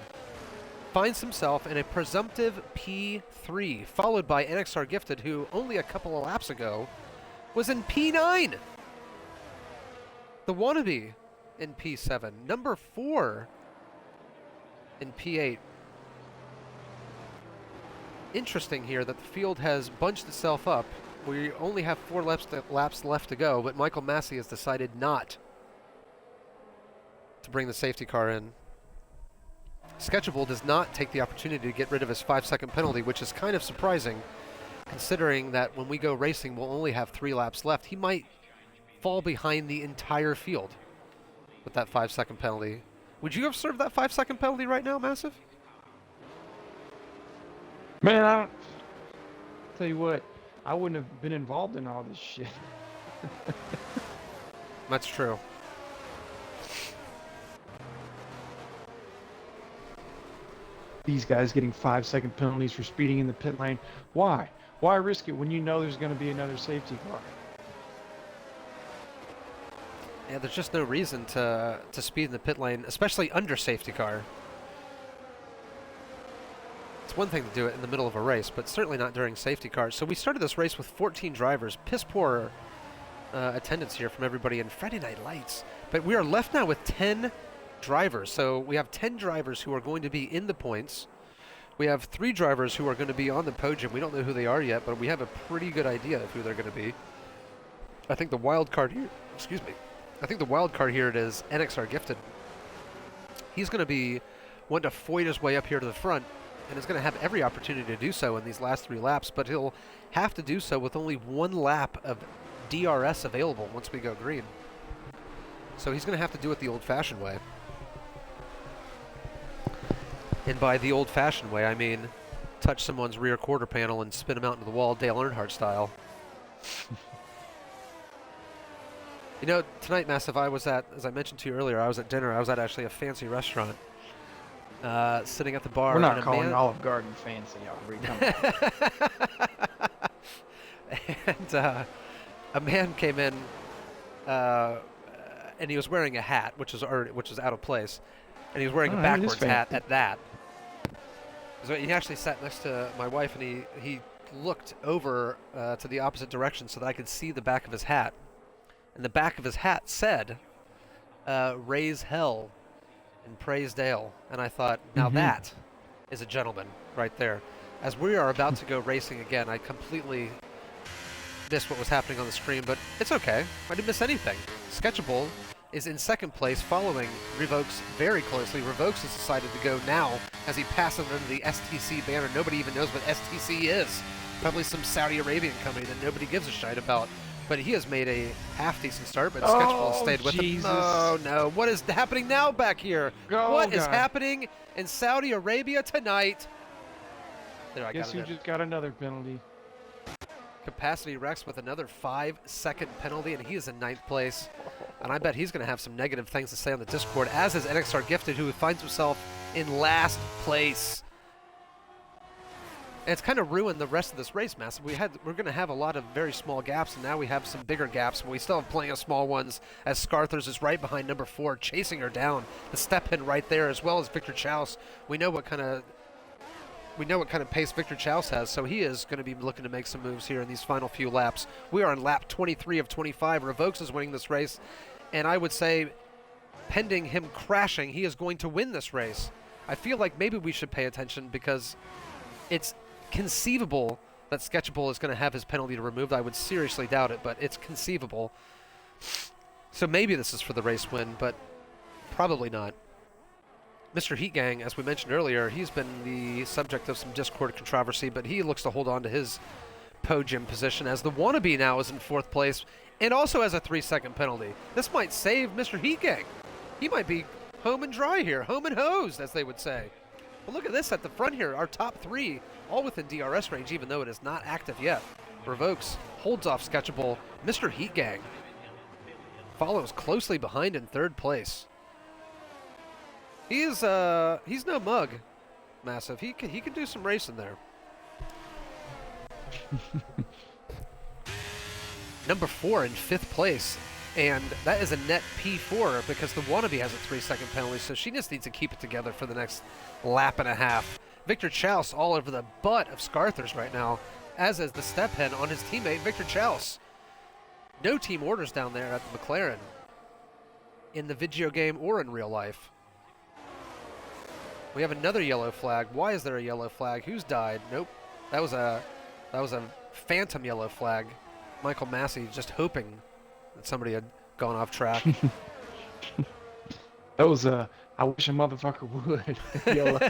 finds himself in a presumptive P3, followed by NXR Gifted, who only a couple of laps ago was in P9. The Wannabe in P7. Number 4 in P8. Interesting here that the field has bunched itself up. We only have 4 laps left to go, but Michael Massey has decided not to bring the safety car in. Sketchable does not take the opportunity to get rid of his 5-second penalty, which is kind of surprising, considering that when we go racing, we'll only have 3 laps left. He might fall behind the entire field with that 5-second penalty. Would you have served that 5-second penalty right now, Massive? Man, I don't... Tell you what, I wouldn't have been involved in all this shit. That's true. These guys getting 5-second penalties for speeding in the pit lane. Why? Why risk it when you know there's going to be another safety car? Yeah, there's just no reason to speed in the pit lane, especially under safety car. It's one thing to do it in the middle of a race, but certainly not during safety cars. So we started this race with 14 drivers. Piss poor attendance here from everybody in Friday Night Lights. But we are left now with 10 drivers. So we have 10 drivers who are going to be in the points. We have 3 drivers who are going to be on the podium. We don't know who they are yet, but we have a pretty good idea of who they're going to be. I think the wild card here, I think the wild card here it is NXR Gifted. He's going to be one to foid his way up here to the front, and is going to have every opportunity to do so in these last 3 laps, but he'll have to do so with only 1 lap of DRS available once we go green. So he's going to have to do it the old-fashioned way. And by the old-fashioned way, I mean touch someone's rear quarter panel and spin them out into the wall, Dale Earnhardt style. You know, tonight, Massive, I was at, as I mentioned to you earlier, I was at dinner. I was at actually a fancy restaurant, sitting at the bar. We're not calling Olive Garden fancy, Aubrey. And a man came in, and he was wearing a hat, which was out of place, and he was wearing a backwards hat at that. So he actually sat next to my wife, and he looked over to the opposite direction so that I could see the back of his hat. And the back of his hat said, "Raise hell and praise Dale." And I thought, now that is a gentleman right there. As we are about to go racing again, I completely missed what was happening on the screen, but it's okay. I didn't miss anything. Sketchable is in second place, following Revokes very closely. Revokes has decided to go now as he passes under the STC banner. Nobody even knows what STC is. Probably some Saudi Arabian company that nobody gives a shite about. But he has made a half-decent start, but Sketchable has stayed with him. Oh, no. What is happening now back here? What is happening in Saudi Arabia tonight? There, I guess who just got another penalty. Capacity Rex with another 5-second penalty, and he is in 9th place. And I bet he's going to have some negative things to say on the Discord, as is NXR Gifted, who finds himself in last place. And it's kind of ruined the rest of this race, Massive. We're going to have a lot of very small gaps, and now we have some bigger gaps, but we still have plenty of small ones, as Scarthers is right behind number 4, chasing her down. The step in right there, as well as Victor Chouse. We know what kind of pace Victor Chouse has, so he is going to be looking to make some moves here in these final few laps. We are on lap 23 of 25. Revokes is winning this race, and I would say, pending him crashing, he is going to win this race. I feel like maybe we should pay attention, because It's conceivable that Sketchable is going to have his penalty removed. I would seriously doubt it, but it's conceivable. So maybe this is for the race win, but probably not. Mr. Heat Gang, as we mentioned earlier, he's been the subject of some Discord controversy, but he looks to hold on to his podium position as the wannabe now is in 4th place and also has a 3-second penalty. This might save Mr. Heat Gang. He might be home and dry here, home and hosed, as they would say. But look at this at the front here, our top 3, all within DRS range, even though it is not active yet. Revokes, holds off Sketchable. Mr. Heat Gang follows closely behind in 3rd place. He's no mug, Massive. He can do some racing there. Number 4 in 5th place, and that is a net P4 because the wannabe has a 3-second penalty, so she just needs to keep it together for the next lap and a half. Victor Chouse all over the butt of Scarthers right now, as is the step hen on his teammate Victor Chouse. No team orders down there at the McLaren in the video game or in real life. We have another yellow flag. Why is there a yellow flag? Who's died? Nope. That was a phantom yellow flag. Michael Massey just hoping that somebody had gone off track. That was a, I wish a motherfucker would. Yellow.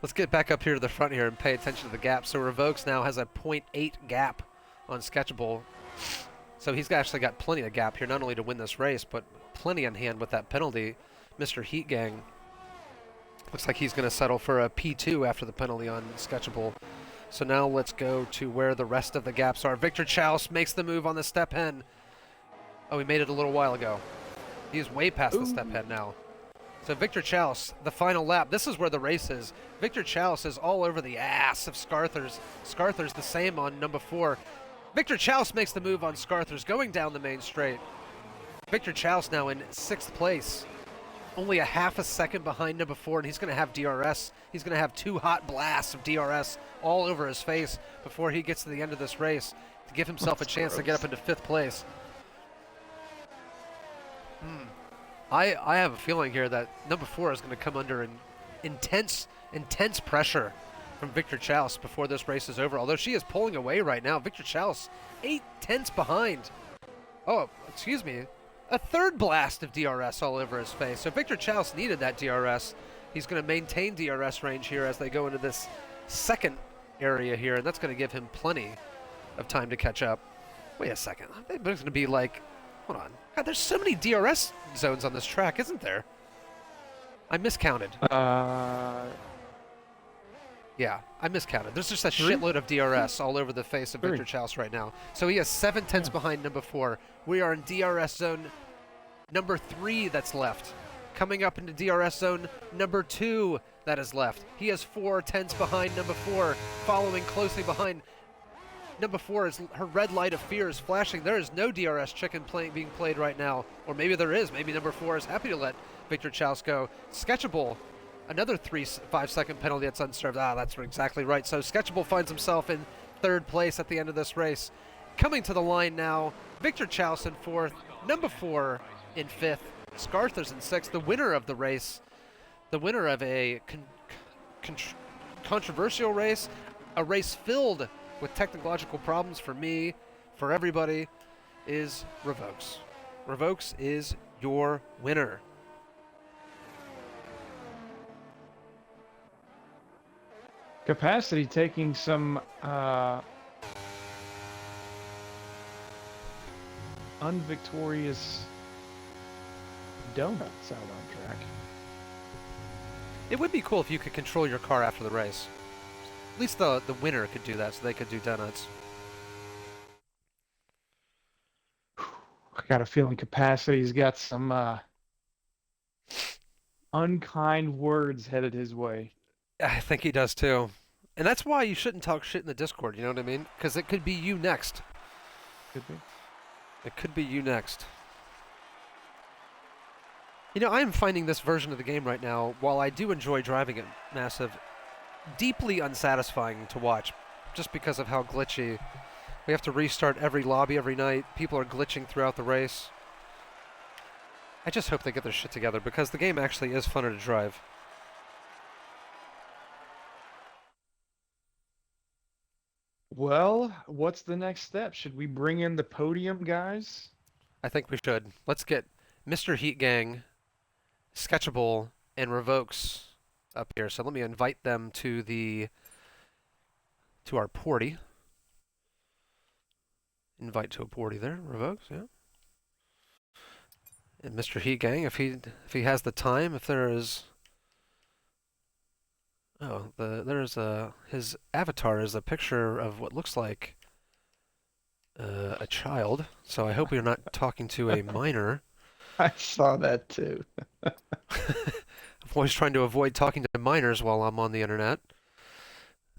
Let's get back up here to the front here and pay attention to the gap. So Revokes now has a 0.8 gap on Sketchable. So he's actually got plenty of gap here, not only to win this race, but plenty in hand with that penalty. Mr. Heat Gang looks like he's going to settle for a P2 after the penalty on Sketchable. So now let's go to where the rest of the gaps are. Victor Chouse makes the move on the step hen. Oh, he made it a little while ago. He's way past the step hen now. So Victor Chouse, the final lap. This is where the race is. Victor Chouse is all over the ass of Scarthers. Scarthers the same on number 4. Victor Chouse makes the move on Scarthers going down the main straight. Victor Chouse now in 6th place. Only a half a second behind number 4, and he's going to have DRS. He's going to have 2 hot blasts of DRS all over his face before he gets to the end of this race to give himself a chance to get up into 5th place. I have a feeling here that number 4 is going to come under intense pressure from Victor Chouse before this race is over, although she is pulling away right now. Victor Chouse 8/10 behind. Oh, excuse me. A 3rd blast of DRS all over his face. So Victor Chouse needed that DRS. He's going to maintain DRS range here as they go into this 2nd area here, and that's going to give him plenty of time to catch up. Wait a second. I think there's going to be like, hold on. God, there's so many DRS zones on this track, isn't there? I miscounted. Yeah, I miscounted. There's just a shitload of DRS all over the face of Victor Chouse right now. So he is 7/10 behind number 4. We are in DRS zone number 3 that's left. Coming up into DRS zone number 2 that is left. He is 4/10 behind number 4, following closely behind. Number 4 is her red light of fear is flashing. There is no DRS chicken being played right now. Or maybe there is. Maybe number 4 is happy to let Victor Chouse go. Sketchable. Another 5-second penalty that's unserved. Ah, that's exactly right. So Sketchable finds himself in 3rd place at the end of this race. Coming to the line now, Victor Chouse in 4th, number 4 in 5th, Scarthers in 6th, the winner of the race, the winner of a controversial race, a race filled with technological problems for me, for everybody, is Revokes. Revokes is your winner. Capacity taking some unvictorious donuts out on track. It would be cool if you could control your car after the race. At least the winner could do that, so they could do donuts. I got a feeling Capacity's got some unkind words headed his way. I think he does too. And that's why you shouldn't talk shit in the Discord, you know what I mean? Because it could be you next. Could be. It could be you next. You know, I am finding this version of the game right now, while I do enjoy driving it, Massive, deeply unsatisfying to watch, just because of how glitchy. We have to restart every lobby every night. People are glitching throughout the race. I just hope they get their shit together, because the game actually is funner to drive. Well, what's the next step? Should we bring in the podium guys? I think we should. Let's get Mr. Heat Gang, Sketchable, and Revokes up here. So let me invite them to our party. Invite to a party there, Revokes, yeah. And Mr. Heat Gang, if he has the time, if there is. Oh, there's his avatar is a picture of what looks like a child. So I hope we're not talking to a minor. I saw that too. I'm always trying to avoid talking to minors while I'm on the internet.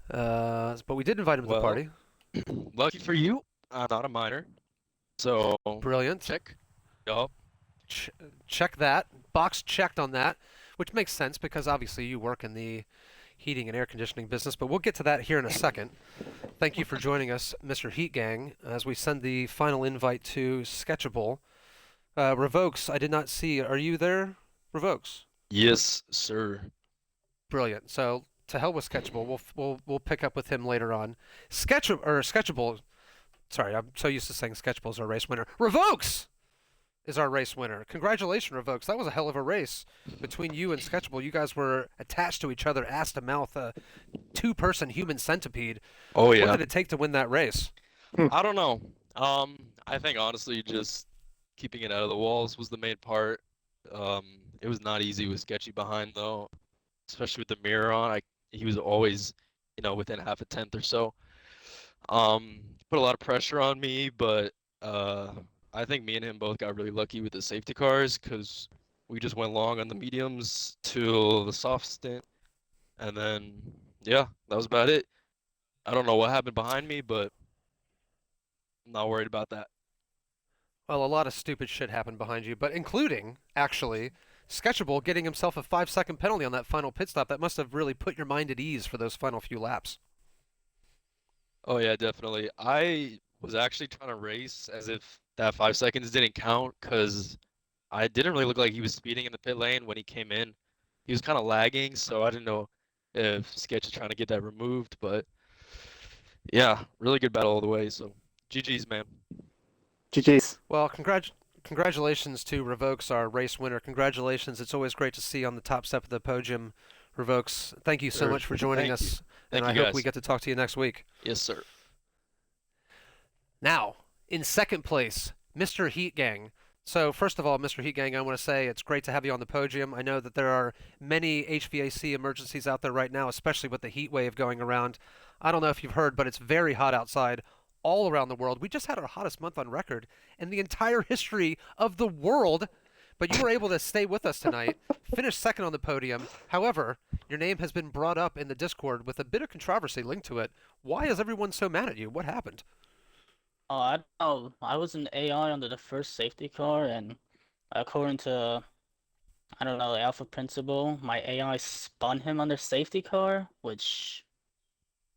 But we did invite him to the Well, party. lucky for you, I'm not a minor. So, Brilliant. check. Yup. Check that. Box checked on that, which makes sense because obviously you work in the heating and air conditioning business, but we'll get to that here in a second. Thank you for joining us, Mr. Heat Gang, as we send the final invite to Sketchable. Revokes, I did not see. Are you there, Revokes? Yes, sir. Brilliant. So to hell with Sketchable. We'll pick up with him later on. Sketchable. Sorry, I'm so used to saying Sketchable is our race winner. Revokes is our race winner. Congratulations, Revokes. That was a hell of a race between you and Sketchable. You guys were attached to each other, ass to mouth, a two-person human centipede. Oh What yeah. did it take to win that race? I don't know. I think honestly, just keeping it out of the walls was the main part. It was not easy with Sketchy behind though, especially with the mirror on. He was always, within half a tenth or so. Put a lot of pressure on me, but I think me and him both got really lucky with the safety cars because we just went long on the mediums till the soft stint, and then yeah, that was about it. I don't know what happened behind me, but I'm not worried about that. Well, a lot of stupid shit happened behind you, but including, actually, Sketchable getting himself a 5-second penalty on that final pit stop. That must have really put your mind at ease for those final few laps. Oh yeah, definitely. I was actually trying to race as if that 5 seconds didn't count because I didn't really look like he was speeding in the pit lane when he came in. He was kind of lagging, so I didn't know if Sketch is trying to get that removed, but yeah, really good battle all the way. So GG's, man. GG's. Well, congratulations to Revokes, our race winner. Congratulations. It's always great to see you on the top step of the podium, Revokes. Thank you so Sure. much for joining Thank us, Thank and I you, hope we guys. get to talk to you next week. Yes, sir. Now, in second place, Mr. Heat Gang. So, first of all, Mr. Heat Gang, I want to say it's great to have you on the podium. I know that there are many HVAC emergencies out there right now, especially with the heat wave going around. I don't know if you've heard, but it's very hot outside all around the world. We just had our hottest month on record in the entire history of the world. But you were able to stay with us tonight, finish second on the podium. However, your name has been brought up in the Discord with a bit of controversy linked to it. Why is everyone so mad at you? What happened? Oh, I don't know. I was an AI under the first safety car, and according to, I don't know, the Alpha Principle, my AI spun him under safety car, which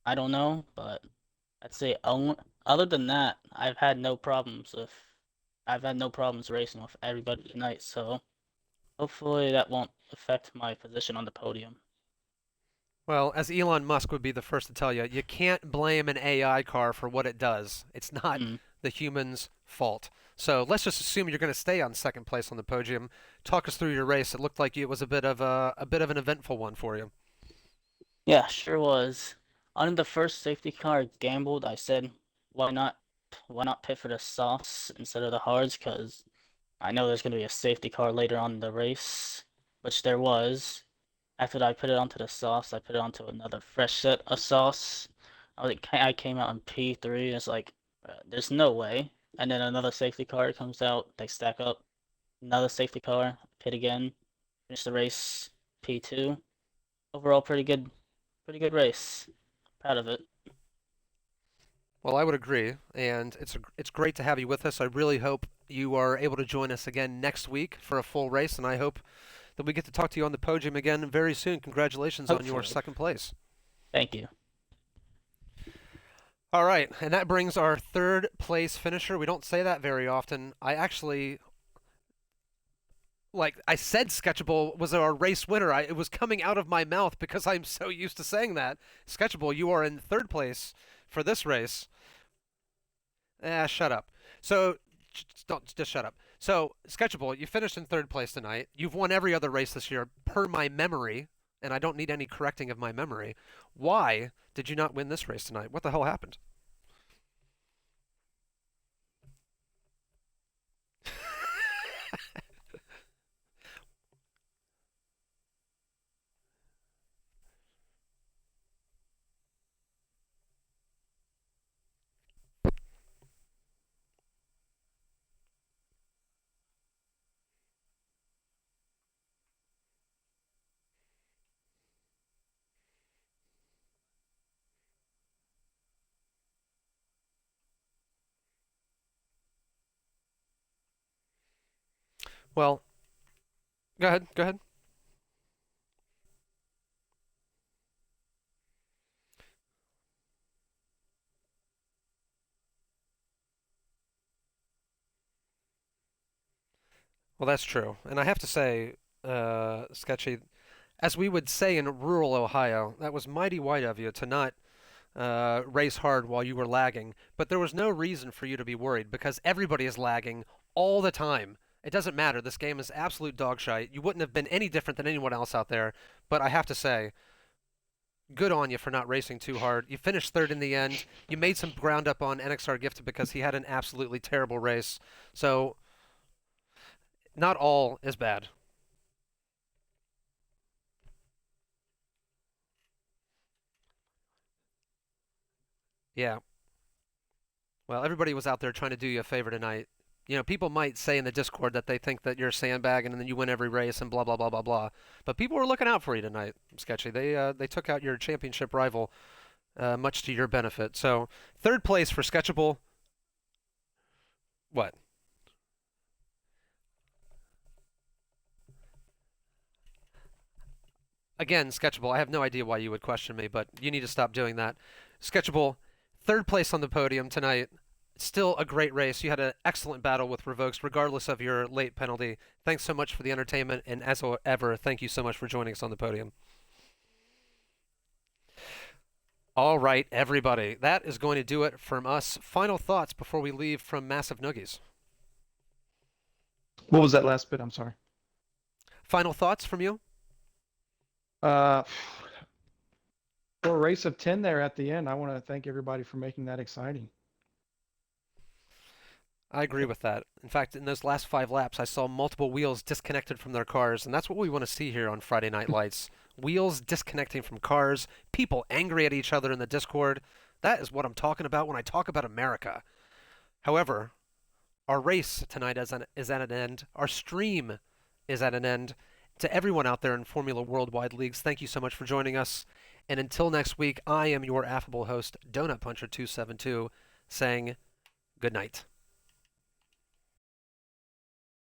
I don't know, but I'd say other than that, I've had no problems racing with everybody tonight, so hopefully that won't affect my position on the podium. Well, as Elon Musk would be the first to tell you, you can't blame an AI car for what it does. It's not the human's fault. So let's just assume you're going to stay on second place on the podium. Talk us through your race. It looked like it was a bit of an eventful one for you. Yeah, sure was. On the first safety car, I gambled. I said, why not pit for the softs instead of the hards? Because I know there's going to be a safety car later on in the race, which there was. After I put it onto the softs, I put it onto another fresh set of softs. I came out in P3, and it's like, there's no way. And then another safety car comes out, they stack up. Another safety car, pit again, finish the race, P2. Overall, pretty good race. Proud of it. Well, I would agree, and it's great to have you with us. I really hope you are able to join us again next week for a full race, and I hope that we get to talk to you on the podium again very soon. Congratulations on your Hopefully. second place. Thank you. All right, and that brings our third place finisher. We don't say that very often. I actually, I said Sketchable was our race winner. It was coming out of my mouth because I'm so used to saying that. Sketchable, you are in third place, for this race, shut up. So, just shut up. So, Sketchable, you finished in third place tonight. You've won every other race this year, per my memory, and I don't need any correcting of my memory. Why did you not win this race tonight? What the hell happened? Well, go ahead. Go ahead. Well, that's true. And I have to say, Sketchy, as we would say in rural Ohio, that was mighty white of you to not race hard while you were lagging. But there was no reason for you to be worried because everybody is lagging all the time. It doesn't matter. This game is absolute dog shite. You wouldn't have been any different than anyone else out there. But I have to say, good on you for not racing too hard. You finished third in the end. You made some ground up on NXR Gifted because he had an absolutely terrible race. So, not all is bad. Yeah. Well, everybody was out there trying to do you a favor tonight. You know, people might say in the Discord that they think that you're sandbagging and then you win every race and blah blah blah blah blah. But people were looking out for you tonight, Sketchy. They took out your championship rival, much to your benefit. So third place for Sketchable. What? Again, Sketchable. I have no idea why you would question me, but you need to stop doing that. Sketchable, third place on the podium tonight. Still a great race. You had an excellent battle with Revokes, regardless of your late penalty. Thanks so much for the entertainment, and as ever, thank you so much for joining us on the podium. All right, everybody. That is going to do it from us. Final thoughts before we leave from MassiveNoogies. What was that last bit? I'm sorry. Final thoughts from you? For a race of 10 there at the end, I want to thank everybody for making that exciting. I agree with that. In fact, in those last 5 laps, I saw multiple wheels disconnected from their cars, and that's what we want to see here on Friday Night Lights. Wheels disconnecting from cars, people angry at each other in the Discord. That is what I'm talking about when I talk about America. However, our race tonight is at an end. Our stream is at an end. To everyone out there in Formula Worldwide Leagues, thank you so much for joining us. And until next week, I am your affable host, DonutPuncher272, saying good night.